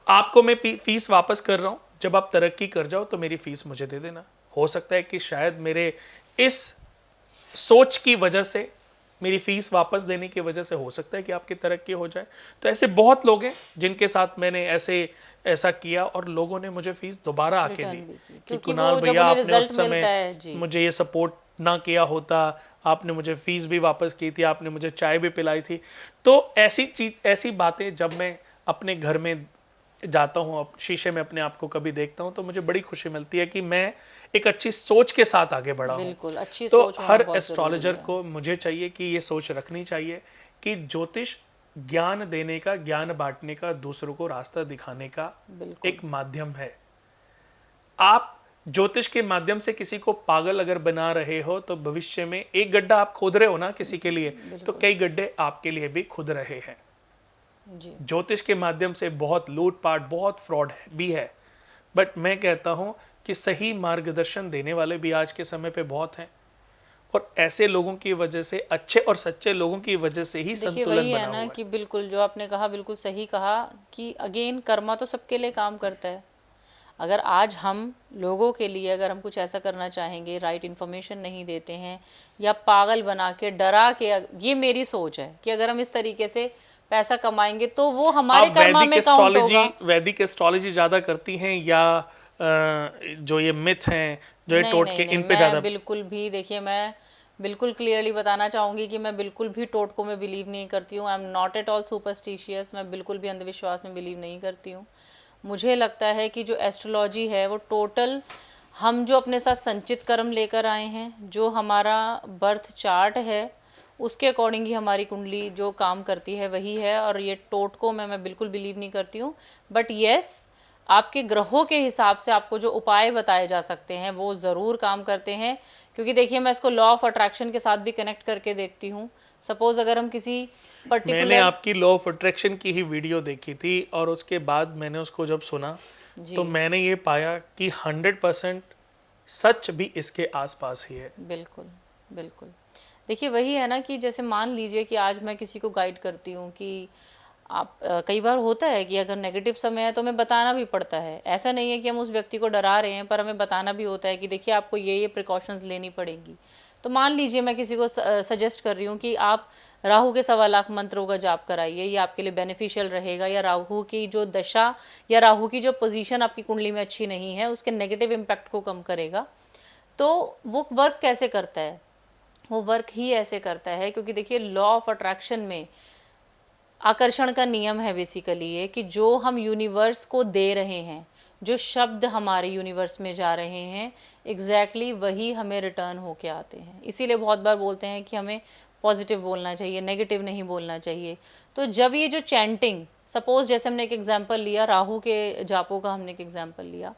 आपको मैं फ़ीस वापस कर रहा हूँ, जब आप तरक्की कर जाओ तो मेरी फ़ीस मुझे दे देना। हो सकता है कि शायद मेरे इस सोच की वजह से, मेरी फ़ीस वापस देने की वजह से, हो सकता है कि आपकी तरक्की हो जाए। तो ऐसे बहुत लोग हैं जिनके साथ मैंने ऐसा किया और लोगों ने मुझे फ़ीस दोबारा आके रिटर्न दी भी की, कि क्योंकि कुणाल वो जब भैया, उन्हें आपने उस रिजल्ट मिलता है। समय जी, मुझे ये सपोर्ट ना किया होता, आपने मुझे फ़ीस भी वापस की थी, आपने मुझे चाय भी पिलाई थी। तो ऐसी बातें जब मैं अपने घर में जाता हूँ, शीशे में अपने आप को कभी देखता हूँ, तो मुझे बड़ी खुशी मिलती है कि मैं एक अच्छी सोच के साथ आगे बढ़ा हूँ। बिल्कुल अच्छी तो सोच होना हर बहुत एस्ट्रोलॉजर जरूरी है। को मुझे चाहिए कि ये सोच रखनी चाहिए कि ज्योतिष ज्ञान देने का, ज्ञान बांटने का, दूसरों को रास्ता दिखाने का बिल्कुल, एक माध्यम है। आप ज्योतिष के माध्यम से किसी को पागल अगर बना रहे हो तो भविष्य में एक गड्ढा आप खोद रहे हो ना किसी के लिए, तो कई गड्ढे आपके लिए भी खुद रहे हैं। जी, ज्योतिष के माध्यम से बहुत लूटपाट, बहुत फ्रॉड भी है, बट मैं कहता हूं कि सही मार्गदर्शन देने वाले भी आज के समय पे बहुत हैं। और ऐसे लोगों की वजह से, अच्छे और सच्चे लोगों की वजह से ही देखिए संतुलन वही बना है हुआ ना है। कि बिल्कुल जो आपने कहा बिल्कुल सही कहा कि अगेन कर्मा तो सबके लिए काम करता है। अगर आज हम लोगों के लिए अगर हम कुछ ऐसा करना चाहेंगे, राइट इन्फॉर्मेशन नहीं देते हैं या पागल बना के, डरा के, ये मेरी सोच है कि अगर हम इस तरीके से पैसा कमाएंगे तो वो हमारे आप कर्मा में काउंट होगा। वैदिक एस्ट्रोलॉजी ज्यादा करती हैं या जो ये मिथ हैं, जो ये नहीं टोटके, नहीं नहीं, इन पे ज्यादा? मैं बिल्कुल भी, देखिए मैं बिल्कुल क्लियरली बताना चाहूँगी कि मैं बिल्कुल भी टोटकों में बिलीव नहीं करती हूँ। I am not at all superstitious. मैं बिल्कुल भी अंधविश्वास में बिलीव नहीं करती हूँ। मुझे लगता है कि जो एस्ट्रोलॉजी है वो टोटल, हम जो अपने साथ संचित कर्म लेकर आए हैं, जो हमारा बर्थ चार्ट है, उसके अकॉर्डिंग ही हमारी कुंडली जो काम करती है वही है। और ये टोटकों में मैं बिल्कुल बिलीव नहीं करती हूँ। बट येस, आपके ग्रहों के हिसाब से आपको जो उपाय बताए जा सकते हैं वो ज़रूर काम करते हैं। क्योंकि देखिए मैं इसको लॉ ऑफ अट्रैक्शन के साथ भी कनेक्ट करके देखती हूँ। सपोज अगर हम किसी मैंने पर्टिकुलर, आपकी लॉ ऑफ अट्रैक्शन की ही वीडियो देखी थी और उसके बाद मैंने उसको जब सुना तो मैंने ये पाया कि 100% सच भी इसके आसपास ही है। बिल्कुल बिल्कुल, देखिए वही है ना कि जैसे मान लीजिए कि आज मैं किसी को गाइड करती हूँ कि आप कई बार होता है कि अगर नेगेटिव समय है तो हमें बताना भी पड़ता है। ऐसा नहीं है कि हम उस व्यक्ति को डरा रहे हैं, पर हमें बताना भी होता है कि देखिए आपको ये प्रिकॉशंस लेनी पड़ेंगी। तो मान लीजिए मैं किसी को सजेस्ट कर रही हूँ कि आप राहु के 1.25 लाख मंत्रों का जाप कराइए, ये आपके लिए बेनिफिशियल रहेगा। या राहु की जो दशा या राहु की जो पोजीशन आपकी कुंडली में अच्छी नहीं है उसके नेगेटिव इम्पैक्ट को कम करेगा। तो वो वर्क कैसे करता है? वो वर्क ही ऐसे करता है क्योंकि देखिए लॉ ऑफ अट्रैक्शन में आकर्षण का नियम है बेसिकली ये कि जो हम यूनिवर्स को दे रहे हैं, जो शब्द हमारे यूनिवर्स में जा रहे हैं, एग्जैक्टली वही हमें रिटर्न होके आते हैं। इसीलिए बहुत बार बोलते हैं कि हमें पॉजिटिव बोलना चाहिए, नेगेटिव नहीं बोलना चाहिए। तो जब ये जो चैंटिंग, सपोज जैसे हमने एक एग्जांपल लिया, राहु के जापों का हमने एक एग्जांपल लिया,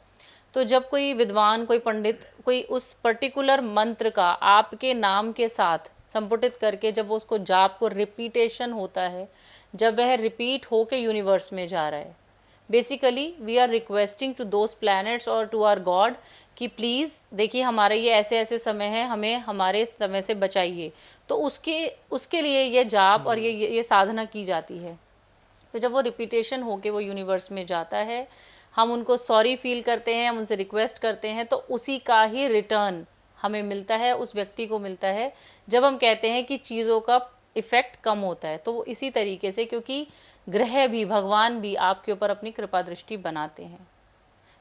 तो जब कोई विद्वान, कोई पंडित कोई उस पर्टिकुलर मंत्र का आपके नाम के साथ संपुटित करके जब वो उसको जाप को रिपीटेशन होता है, जब वह रिपीट होके यूनिवर्स में जा रहा है, basically we are requesting to those planets और टू आवर गॉड कि प्लीज़ देखिए हमारे ये ऐसे ऐसे समय है, हमें हमारे समय से बचाइए। तो उसके लिए ये जाप और ये साधना की जाती है। तो जब वो रिपीटेशन होके वो यूनिवर्स में जाता है, हम उनको सॉरी फील करते हैं, हम उनसे रिक्वेस्ट करते हैं, तो उसी का ही रिटर्न हमें मिलता है, उस व्यक्ति को मिलता है। जब हम कहते हैं कि चीज़ों का इफ़ेक्ट कम होता है, तो वो इसी तरीके से, क्योंकि ग्रह भी, भगवान भी आपके ऊपर अपनी कृपा दृष्टि बनाते हैं।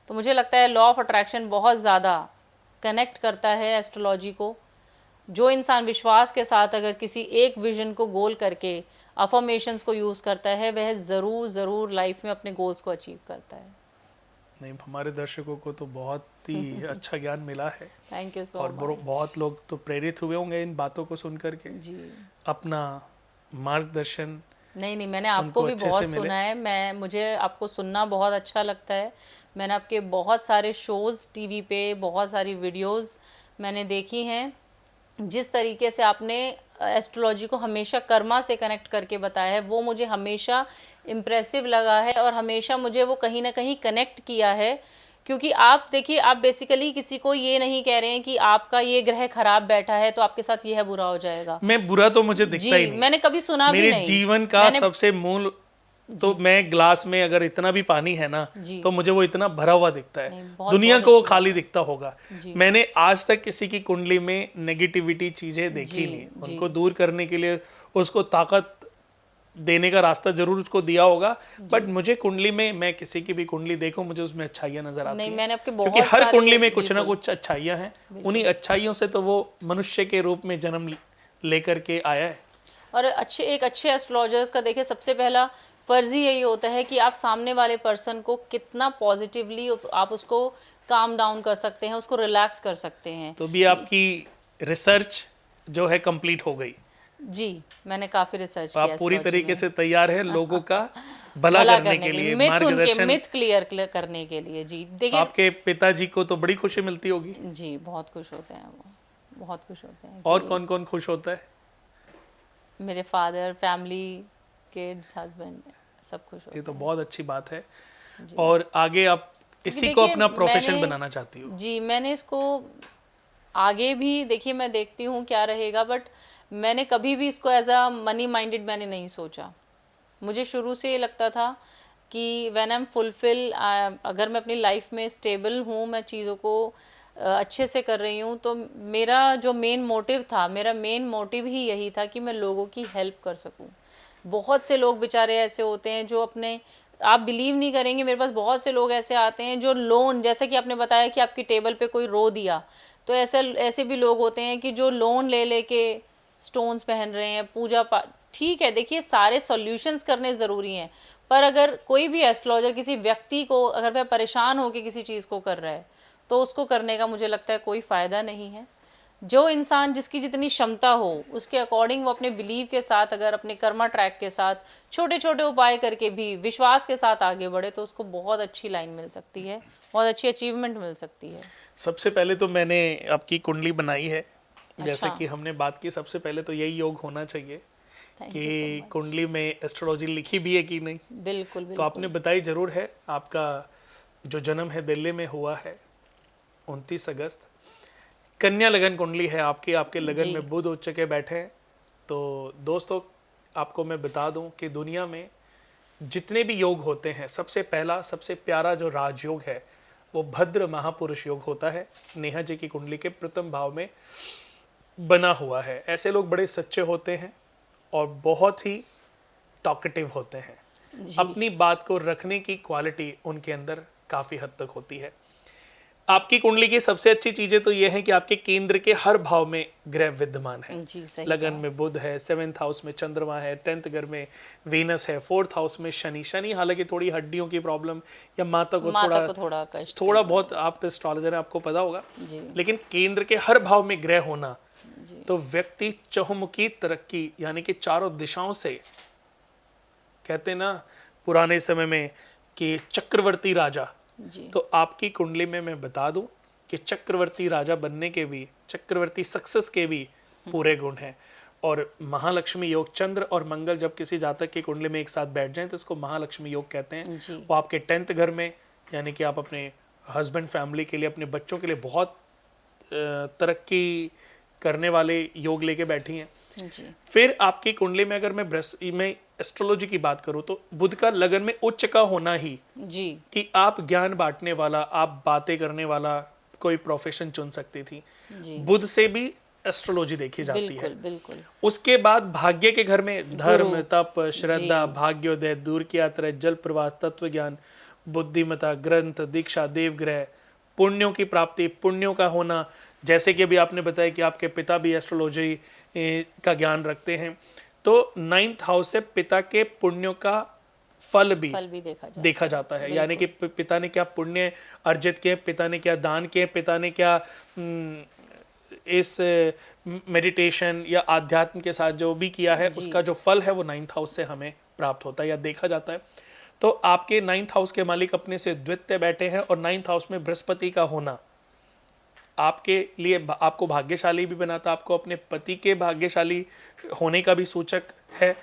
तो मुझे लगता है लॉ ऑफ अट्रैक्शन बहुत ज़्यादा कनेक्ट करता है एस्ट्रोलॉजी को। जो इंसान विश्वास के साथ अगर किसी एक विजन को गोल करके अफर्मेशंस को यूज़ करता है, वह ज़रूर लाइफ में अपने गोल्स को अचीव करता है। नहीं, हमारे दर्शकों को तो बहुत ही अच्छा ज्ञान मिला है। थैंक यू सो और मच। बहुत लोग तो प्रेरित हुए होंगे इन बातों को सुन करके, जी अपना मार्गदर्शन। नहीं, मैंने आपको भी अच्छे बहुत से मिले। सुना है। मुझे आपको सुनना बहुत अच्छा लगता है। मैंने आपके बहुत सारे शोज़ टीवी पे, बहुत सारी वीडियोस मैंने देखी हैं। जिस तरीके से आपने एस्ट्रोलॉजी को हमेशा कर्मा से कनेक्ट करके बताया है, वो मुझे हमेशा इम्प्रेसिव लगा है और हमेशा मुझे वो कहीं ना कहीं कनेक्ट किया है। क्योंकि आप देखिए, आप बेसिकली किसी को ये नहीं कह रहे हैं कि आपका ये ग्रह खराब बैठा है तो आपके साथ ये है बुरा हो जाएगा। मैं बुरा तो मुझे दिखता ही जी, नहीं। मैंने कभी सुना भी मेरे नहीं। जीवन का सबसे मूल तो मैं ग्लास में अगर इतना भी पानी है ना, तो मुझे वो इतना भरा हुआ दिखता है। दुनिया को वो खाली दिखता होगा। मैंने आज तक किसी की कुंडली में नेगेटिविटी चीजें देखी नहीं। उनको दूर करने के लिए उसको ताकत देने का रास्ता जरूर उसको दिया होगा, बट मुझे कुंडली में, मैं किसी की भी कुंडली देखूं, मुझे उसमें अच्छाइयां नजर आती हैं। मैंने आपके क्योंकि हर कुंडली में कुछ ना कुछ अच्छाइयां हैं। उन्हीं अच्छाइयों से तो वो मनुष्य के रूप में जन्म लेकर के आया है। और एक अच्छे एस्ट्रोलॉजर्स का देखिए सबसे पहला फ़र्ज़ ही यही होता है कि आप सामने वाले पर्सन को कितना पॉजिटिवली आप उसको काम डाउन कर सकते हैं, उसको रिलैक्स कर सकते हैं। तो भी आपकी रिसर्च जो है कंप्लीट हो गई। जी, मैंने काफ़ी रिसर्च तो किया। आप पूरी तरीके से तैयार है लोगों का भला करने के लिए, मार्गदर्शन, मिथ क्लियर करने के लिए। जी देखिए, आपके पिताजी को तो बड़ी खुशी मिलती होगी। जी बहुत खुश होते हैं, वो बहुत खुश होते हैं। और कौन कौन खुश होता है? मेरे फादर, फैमिली, किड्स, हस्बैंड, सब खुश होते ये तो हैं। बहुत अच्छी बात है। और आगे आप इसी को अपना प्रोफेशन बनाना चाहती हो? जी, मैंने इसको आगे भी देखिए मैं देखती हूँ क्या रहेगा, बट मैंने कभी भी इसको एज अ मनी माइंडेड मैंने नहीं सोचा। मुझे शुरू से ये लगता था कि व्हेन आई एम फुलफिल, अगर मैं अपनी लाइफ में स्टेबल हूँ, मैं चीज़ों को अच्छे से कर रही हूँ, तो मेरा जो मेन मोटिव था, मेरा मेन मोटिव ही यही था कि मैं लोगों की हेल्प कर सकूँ। बहुत से लोग बेचारे ऐसे होते हैं जो अपने, आप बिलीव नहीं करेंगे, मेरे पास बहुत से लोग ऐसे आते हैं जो लोन, जैसे कि आपने बताया कि आपकी टेबल पे कोई रो दिया, तो ऐसे भी लोग होते हैं कि जो लोन ले के स्टोन्स पहन रहे हैं, पूजा पाठ। ठीक है, देखिए सारे सॉल्यूशंस करने ज़रूरी हैं, पर अगर कोई भी एस्ट्रोलॉजर किसी व्यक्ति को, अगर वह परेशान होकर किसी चीज़ को कर रहा है, तो उसको करने का मुझे लगता है कोई फ़ायदा नहीं है। जो इंसान, जिसकी जितनी क्षमता हो, उसके अकॉर्डिंग वो अपने बिलीव के साथ, अगर अपने कर्मा ट्रैक के साथ छोटे छोटे उपाय करके भी विश्वास के साथ आगे बढ़े, तो उसको बहुत अच्छी लाइन मिल सकती है, बहुत अच्छी अचीवमेंट मिल सकती है। सबसे पहले तो मैंने आपकी कुंडली बनाई है। जैसे कि हमने बात की, सबसे पहले तो यही योग होना चाहिए कि कुंडली में एस्ट्रोलॉजी लिखी भी है कि नहीं। बिल्कुल। तो आपने बताई जरूर है। आपका जो जन्म है दिल्ली में हुआ है 29 अगस्त। कन्या लगन कुंडली है आपकी, आपके लगन जी। में बुध उच्च के बैठे हैं। तो दोस्तों आपको मैं बता दूं कि दुनिया में जितने भी योग होते हैं, सबसे पहला सबसे प्यारा जो राजयोग है वो भद्र महापुरुष योग होता है। नेहा जी की कुंडली के प्रथम भाव में बना हुआ है। ऐसे लोग बड़े सच्चे होते हैं और बहुत ही टॉकेटिव होते हैं। अपनी बात को रखने की क्वालिटी उनके अंदर काफ़ी हद तक होती है। आपकी कुंडली की सबसे अच्छी चीज़ें तो ये हैं कि आपके केंद्र के हर भाव में ग्रह विद्यमान है। जी, सही लगन में बुध है, 7th हाउस में चंद्रमा है, 10th घर में वीनस है, 4th हाउस में शनि हालांकि थोड़ी हड्डियों की प्रॉब्लम या माता को थोड़ा कष्ट थोड़ा बहुत, आप एस्ट्रोलॉजर हैं आपको पता होगा, जी। लेकिन केंद्र के हर भाव में ग्रह होना तो व्यक्ति चहुमुखी तरक्की, यानी कि चारों दिशाओं से, कहते ना पुराने समय में कि चक्रवर्ती राजा, जी। तो आपकी कुंडली में मैं बता दूं कि चक्रवर्ती राजा बनने के भी, चक्रवर्ती सक्सेस के भी पूरे गुण हैं। और महालक्ष्मी योग, चंद्र और मंगल जब किसी जातक की कुंडली में एक साथ बैठ जाएं तो इसको महालक्ष्मी योग कहते हैं। जी। वो आपके 10th घर में, यानी कि आप अपने हस्बैंड फैमिली के लिए, अपने बच्चों के लिए बहुत तरक्की करने वाले योग लेके बैठी हैं। जी। फिर आपकी कुंडली में अगर मैं एस्ट्रोलॉजी की बात करूं तो बुध का लगन में उच्च का होना ही, जी। कि आप ज्ञान बांटने वाला, आप बातें करने वाला कोई प्रोफेशन चुन सकती थी। जी। बुध से भी एस्ट्रोलॉजी देखी जाती बिल्कुल है। बिल्कुल। उसके बाद भाग्य के घर में धर्म, तप, श्रद्धा, जी। भाग्योदय, दूर की यात्रा, जल प्रवास, तत्व ज्ञान, बुद्धिमता, ग्रंथ, दीक्षा, देवग्रह, पुण्यों की प्राप्ति, पुण्यों का होना। जैसे कि अभी आपने बताया कि आपके पिता भी एस्ट्रोलॉजी का ज्ञान रखते हैं, तो 9th हाउस से पिता के पुण्यों का फल भी देखा जाता है। यानी कि पिता ने क्या पुण्य अर्जित किए, पिता ने क्या दान किए, पिता ने क्या इस मेडिटेशन या आध्यात्म के साथ जो भी किया है, उसका जो फल है वो 9th हाउस से हमें प्राप्त होता है या देखा जाता है। तो आपके 9th हाउस के मालिक अपने से द्वितीय बैठे हैं और 9th हाउस में बृहस्पति का होना आपके लिए आपको भाग्यशाली भी बनाता, आपको अपने पति के भाग्यशाली होने का भी सूचक है।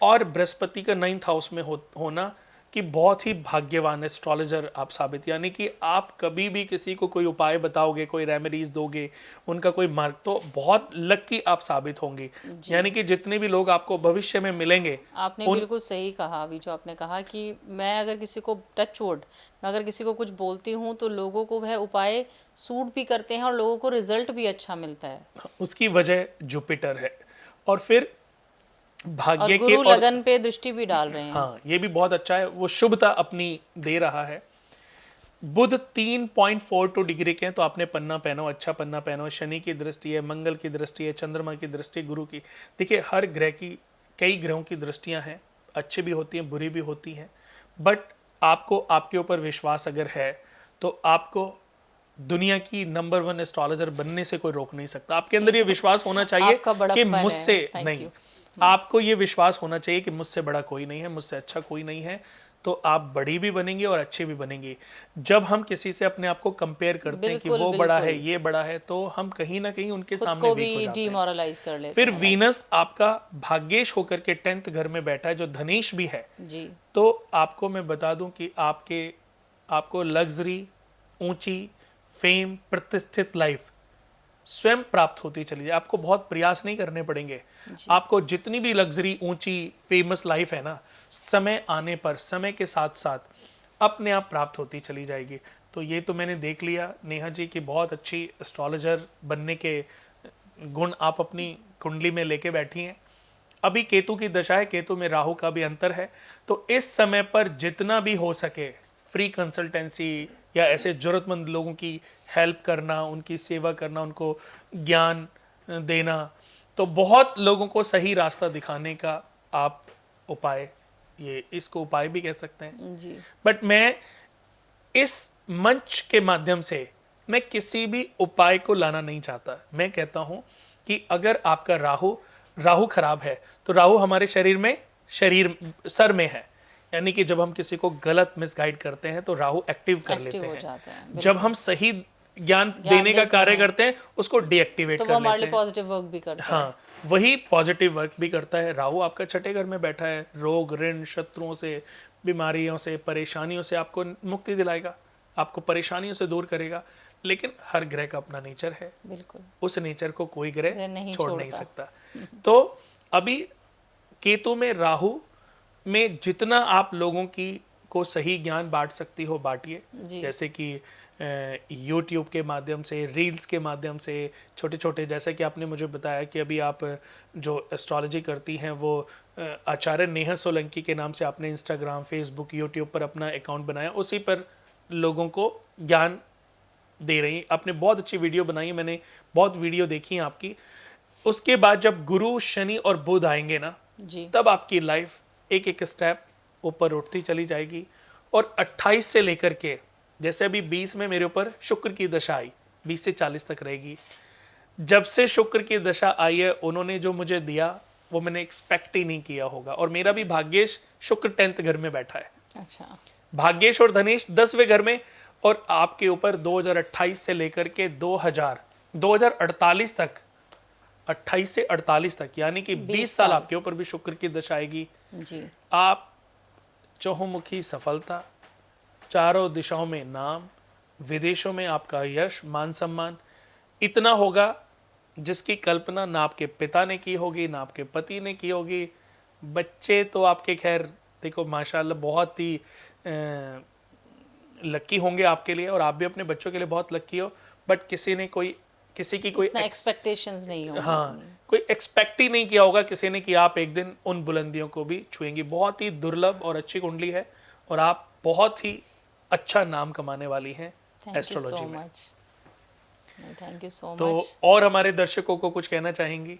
और बृहस्पति का 9th हाउस में होना कि बहुत ही भाग्यवान एस्ट्रोलॉजर आप साबित, यानी कि आप कभी भी किसी को कोई उपाय बताओगे, कोई रेमेडीज दोगे, उनका कोई मार्ग, तो बहुत लकी आप साबित होंगे। यानी कि जितने भी लोग आपको भविष्य में मिलेंगे, आपने बिल्कुल सही कहा। अभी जो आपने कहा कि मैं अगर किसी को टच वुड, मैं अगर किसी को कुछ बोलती हूँ तो लोगों को वह उपाय सूट भी करते हैं और लोगों को रिजल्ट भी अच्छा मिलता है। उसकी वजह जुपिटर है। और फिर भाग्य और के गुरु लगन पे दृष्टि भी डाल रहे हैं। हाँ, ये भी बहुत अच्छा है, वो शुभता अपनी दे रहा है। बुध 3.42 डिग्री के हैं, तो आपने पन्ना पहनो, अच्छा पन्ना पहनो। शनि की दृष्टि है, मंगल की दृष्टि है, चंद्रमा की दृष्टि, गुरु की। देखिए हर ग्रह की, कई ग्रहों की दृष्टियां हैं, अच्छी भी होती हैं, बुरी भी होती हैं, बट आपको आपके ऊपर विश्वास अगर है तो आपको दुनिया की नंबर 1 एस्ट्रोलॉजर बनने से कोई रोक नहीं सकता। आपके अंदर ये विश्वास होना चाहिए कि मुझसे नहीं, आपको ये विश्वास होना चाहिए कि मुझसे बड़ा कोई नहीं है, मुझसे अच्छा कोई नहीं है, तो आप बड़ी भी बनेंगे और अच्छे भी बनेंगे। जब हम किसी से अपने आप को कंपेयर करते हैं कि वो बड़ा है, ये बड़ा है, तो हम कहीं ना कहीं उनके सामने वीक हो जाते डिमोरलाइज कर लेते फिर वीनस आपका भाग्येश होकर के 10th घर में बैठा है, जो धनेश भी है जी। तो आपको मैं बता दूं कि आपको लग्जरी, ऊंची, फेम, प्रतिष्ठित लाइफ स्वयं प्राप्त होती चली जाए। आपको बहुत प्रयास नहीं करने पड़ेंगे। आपको जितनी भी लग्जरी, ऊंची, फेमस लाइफ है ना, समय आने पर, समय के साथ साथ अपने आप प्राप्त होती चली जाएगी। तो ये तो मैंने देख लिया नेहा जी की बहुत अच्छी एस्ट्रोलॉजर बनने के गुण आप अपनी कुंडली में लेके बैठी हैं। अभी केतु की दशा है, केतु में राहु का भी अंतर है, तो इस समय पर जितना भी हो सके फ्री कंसल्टेंसी या ऐसे ज़रूरतमंद लोगों की हेल्प करना, उनकी सेवा करना, उनको ज्ञान देना, तो बहुत लोगों को सही रास्ता दिखाने का आप उपाय, ये इसको उपाय भी कह सकते हैं जी। बट मैं इस मंच के माध्यम से मैं किसी भी उपाय को लाना नहीं चाहता। मैं कहता हूं कि अगर आपका राहु खराब है तो राहु हमारे सर में है, यानी कि जब हम किसी को गलत मिसगाइड करते हैं तो राहु एक्टिव कर लेते हैं। जब हम सही ज्ञान देने का कार्य करते हैं उसको डीएक्टिवेट कर लेते हैं। पॉजिटिव वर्क भी करता है। हाँ, वही पॉजिटिव वर्क भी करता है। राहु आपका 6ठे घर में बैठा है, रोग, ऋण, शत्रुओं से, बीमारियों से, परेशानियों से आपको मुक्ति दिलाएगा, आपको परेशानियों से दूर करेगा। लेकिन हर ग्रह का अपना नेचर है, बिल्कुल। उस नेचर को कोई ग्रह ग्रह नहीं छोड़ नहीं छोड़ता। सकता। तो अभी केतु में राहु में जितना आप लोगों की को सही ज्ञान बांट सकती हो बांटिए, जी। जैसे कि यूट्यूब के माध्यम से, रील्स के माध्यम से, छोटे छोटे, जैसे कि आपने मुझे बताया कि अभी आप जो एस्ट्रोलॉजी करती हैं वो आचार्य नेहा सोलंकी के नाम से आपने इंस्टाग्राम, फेसबुक, यूट्यूब पर अपना अकाउंट बनाया, उसी पर लोगों को ज्ञान दे रही हैं। आपने बहुत अच्छी वीडियो बनाई, मैंने बहुत वीडियो देखी हैं आपकी। उसके बाद जब गुरु, शनि और बुध आएंगे ना, जी। तब आपकी लाइफ एक एक स्टेप ऊपर उठती चली जाएगी। और 28 से लेकर के, जैसे अभी 20 में मेरे ऊपर शुक्र की दशा आई, 20 से 40 तक रहेगी। जब से शुक्र की दशा आई है, उन्होंने जो मुझे दिया वो मैंने एक्सपेक्ट ही नहीं किया होगा। और मेरा भी भाग्येश शुक्र 10th घर में बैठा है, अच्छा। भाग्येश और धनेश 10वें घर में। और आपके ऊपर 2028 से लेकर के 2048 तक, 28 से 48 तक, यानी कि 20 साल आपके ऊपर भी शुक्र की दशा आएगी। जी। आप चहुमुखी सफलता, चारों दिशाओं में नाम, विदेशों में आपका यश, मान सम्मान इतना होगा जिसकी कल्पना ना आपके पिता ने की होगी, ना आपके पति ने की होगी। बच्चे तो आपके खैर देखो माशाल्लाह बहुत ही लकी होंगे आपके लिए, और आप भी अपने बच्चों के लिए बहुत लकी हो। बट किसी की कोई एक्सपेक्टेशंस नहीं होंगी। हाँ, कोई एक्सपेक्ट ही नहीं किया होगा किसी ने कि आप एक दिन उन बुलंदियों को भी छुएंगी। बहुत ही दुर्लभ और अच्छी कुंडली है, और आप बहुत ही अच्छा नाम कमाने वाली हैं एस्ट्रोलॉजी में। थैंक यू सो तो मच। और हमारे दर्शकों को कुछ कहना चाहेंगी?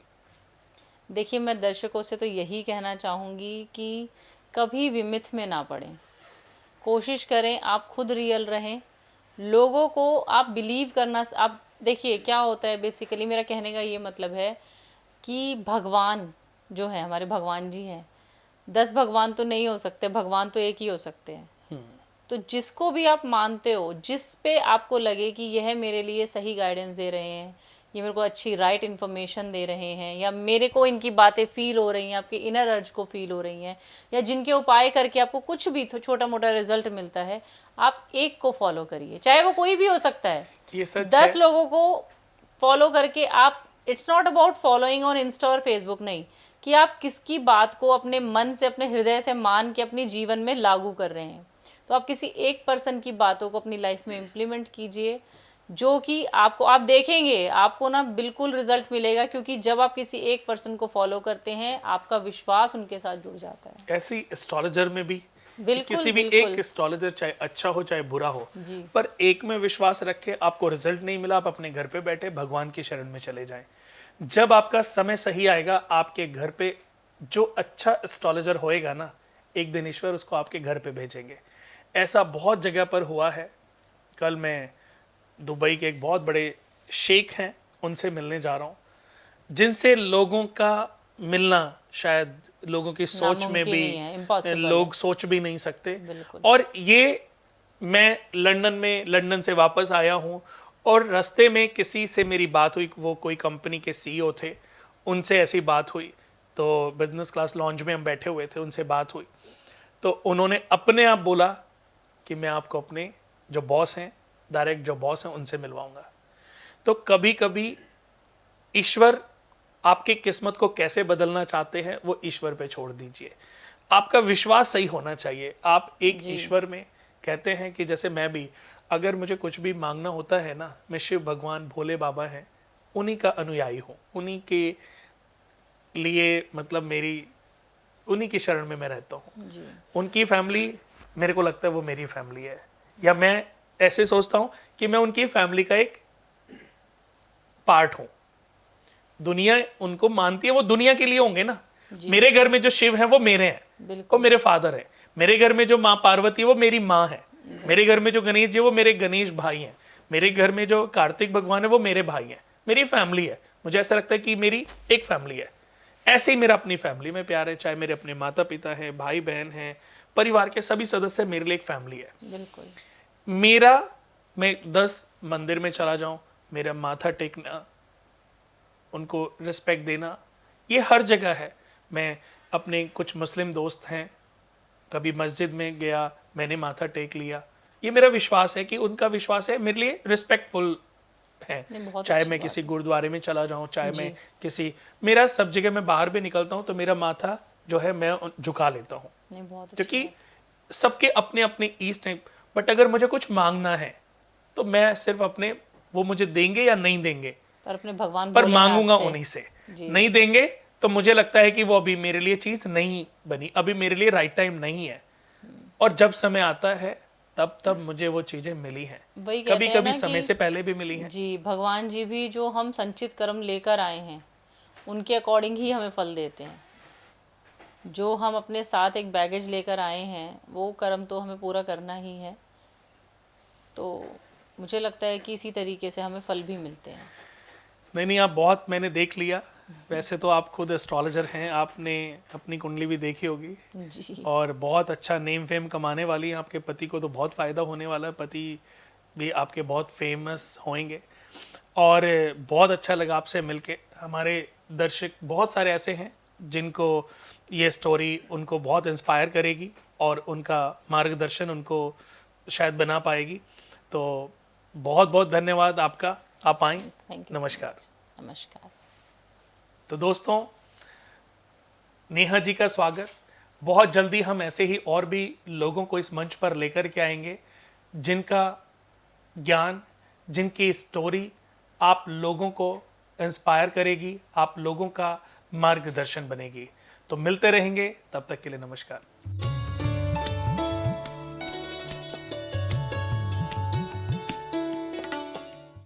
देखिए, मैं दर्शकों से तो यही कहना चाहूँगी कि कभी भी मिथ में ना पड़ें, कोशिश करें आप खुद रियल रहें, लोगों को आप बिलीव करना। आप देखिए क्या होता है, बेसिकली मेरा कहने का ये मतलब है कि भगवान जो है, हमारे भगवान जी हैं, 10 भगवान तो नहीं हो सकते, भगवान तो एक ही हो सकते हैं। तो जिसको भी आप मानते हो, जिस पे आपको लगे कि यह मेरे लिए सही गाइडेंस दे रहे हैं, ये मेरे को अच्छी राइट इन्फॉर्मेशन दे रहे हैं, या मेरे को इनकी बातें फील हो रही हैं, आपके इनर अर्ज को फील हो रही हैं, या जिनके उपाय करके आपको कुछ भी छोटा मोटा रिजल्ट मिलता है, आप एक को फॉलो करिए, चाहे वो कोई भी हो सकता है। ये सच 10 है। लोगों को फॉलो करके आप, it's not about following on Insta और फेसबुक, नहीं, कि आप किसकी बात को अपने मन से, अपने हृदय से मान के अपने जीवन में लागू कर रहे हैं। तो आप किसी एक पर्सन की बातों को अपनी लाइफ में इम्प्लीमेंट कीजिए, जो कि आप देखेंगे आपको ना बिल्कुल रिजल्ट मिलेगा, क्योंकि जब आप किसी एक पर्सन को फॉलो करते हैं, आपका विश्वास उनके साथ जुड़ जाता है। ऐसी एस्ट्रोलॉजर में भी बिल्कुल, किसी भी बिल्कुल। एक एस्ट्रोलॉजर, चाहे अच्छा हो चाहे बुरा हो, जी। पर एक में विश्वास रखे, आपको रिजल्ट नहीं मिला, आप अपने घर पे बैठे भगवान की शरण में चले जाएं। जब आपका समय सही आएगा, आपके घर पे जो अच्छा एस्ट्रोलॉजर होएगा ना, एक दिन ईश्वर उसको आपके घर पे भेजेंगे। ऐसा बहुत जगह पर हुआ है। कल मैं दुबई के एक बहुत बड़े शेख हैं, उनसे मिलने जा रहा हूँ, जिनसे लोगों का मिलना शायद लोगों की सोच में भी लोग सोच भी नहीं सकते। और ये मैं लंदन से वापस आया हूँ, और रास्ते में किसी से मेरी बात हुई, वो कोई कंपनी के CEO थे, उनसे ऐसी बात हुई। तो बिजनेस क्लास लॉन्ज में हम बैठे हुए थे, उनसे बात हुई, तो उन्होंने अपने आप बोला कि मैं आपको अपने जो बॉस हैं, डायरेक्ट जो बॉस हैं, उनसे मिलवाऊंगा। तो कभी कभी ईश्वर आपकी किस्मत को कैसे बदलना चाहते हैं वो ईश्वर पे छोड़ दीजिए। आपका विश्वास सही होना चाहिए। आप एक ईश्वर में, कहते हैं कि जैसे मैं भी, अगर मुझे कुछ भी मांगना होता है ना, मैं शिव भगवान भोले बाबा हैं, उन्हीं का अनुयायी हूँ, उन्हीं के लिए मतलब मेरी उन्हीं की शरण में मैं रहता हूँ। उनकी फैमिली मेरे को लगता है वो मेरी फैमिली है, या मैं ऐसे सोचता हूँ कि मैं उनकी फैमिली का एक पार्ट हूँ। दुनिया उनको मानती है, वो दुनिया के लिए होंगे ना। मेरे घर में जो शिव हैं वो मेरे हैं, वो मेरे फादर हैं। मेरे घर में जो माँ पार्वती है वो मेरी माँ है। मेरे घर में जो गणेश जी वो मेरे गणेश भाई हैं। मेरे घर में जो कार्तिक भगवान है वो मेरे भाई हैं। मेरी फैमिली है। मुझे ऐसा लगता है कि मेरी एक फैमिली है। ऐसे ही मेरा अपनी फैमिली में प्यार है, चाहे मेरे अपने माता पिता हैं, भाई बहन हैं, परिवार के सभी सदस्य मेरे लिए एक फैमिली है। बिल्कुल। मैं 10 मंदिर में चला जाऊं, मेरा माथा टेकना, उनको रिस्पेक्ट देना, ये हर जगह है। मैं अपने कुछ मुस्लिम दोस्त हैं, कभी मस्जिद में गया, मैंने माथा टेक लिया, ये मेरा विश्वास है कि उनका विश्वास है मेरे लिए रिस्पेक्टफुल है। नहीं, बहुत चाहे अच्छी मैं बात किसी गुरुद्वारे में चला जाऊं, चाहे मैं जी। किसी, मेरा सब जगह मैं बाहर भी निकलता हूं तो मेरा माथा जो है मैं झुका लेता हूं, नहीं, बहुत अच्छी क्योंकि बात। सबके अपने अपने ईस्ट हैं। बट अगर मुझे कुछ मांगना है तो मैं सिर्फ अपने, वो मुझे देंगे या नहीं देंगे, पर अपने भगवान पर भोलेनाथ मांगूंगा से- उन्हीं से। जी। नहीं देंगे तो मुझे लगता है कि वो अभी मेरे लिए चीज नहीं बनी, अभी मेरे लिए राइट टाइम नहीं है। और जब समय आता है तब तब मुझे वो चीजें मिली हैं, वही कहते कभी हैं कभी ना समय कि- से पहले भी मिली हैं। जी, भगवान जी भी जो हम संचित कर्म लेकर आए हैं उनके अकॉर्डिंग ही हमें फल देते हैं। जो हम अपने साथ एक बैगेज लेकर आए हैं वो कर्म तो हमें पूरा करना ही है। तो मुझे लगता है कि इसी तरीके से हमें फल भी मिलते हैं। नहीं नहीं, आप बहुत, मैंने देख लिया। वैसे तो आप खुद एस्ट्रोलॉजर हैं, आपने अपनी कुंडली भी देखी होगी जी। और बहुत अच्छा नेम फेम कमाने वाली हैं। आपके पति को तो बहुत फ़ायदा होने वाला है, पति भी आपके बहुत फेमस होंगे। और बहुत अच्छा लगा आपसे मिलके। हमारे दर्शक बहुत सारे ऐसे हैं जिनको ये स्टोरी उनको बहुत इंस्पायर करेगी और उनका मार्गदर्शन उनको शायद बना पाएगी। तो बहुत बहुत धन्यवाद आपका, आप आएँ। Thank you. नमस्कार। नमस्कार। तो दोस्तों, नेहा जी का स्वागत। बहुत जल्दी हम ऐसे ही और भी लोगों को इस मंच पर लेकर के आएंगे जिनका ज्ञान, जिनकी स्टोरी आप लोगों को इंस्पायर करेगी, आप लोगों का मार्गदर्शन बनेगी। तो मिलते रहेंगे, तब तक के लिए नमस्कार।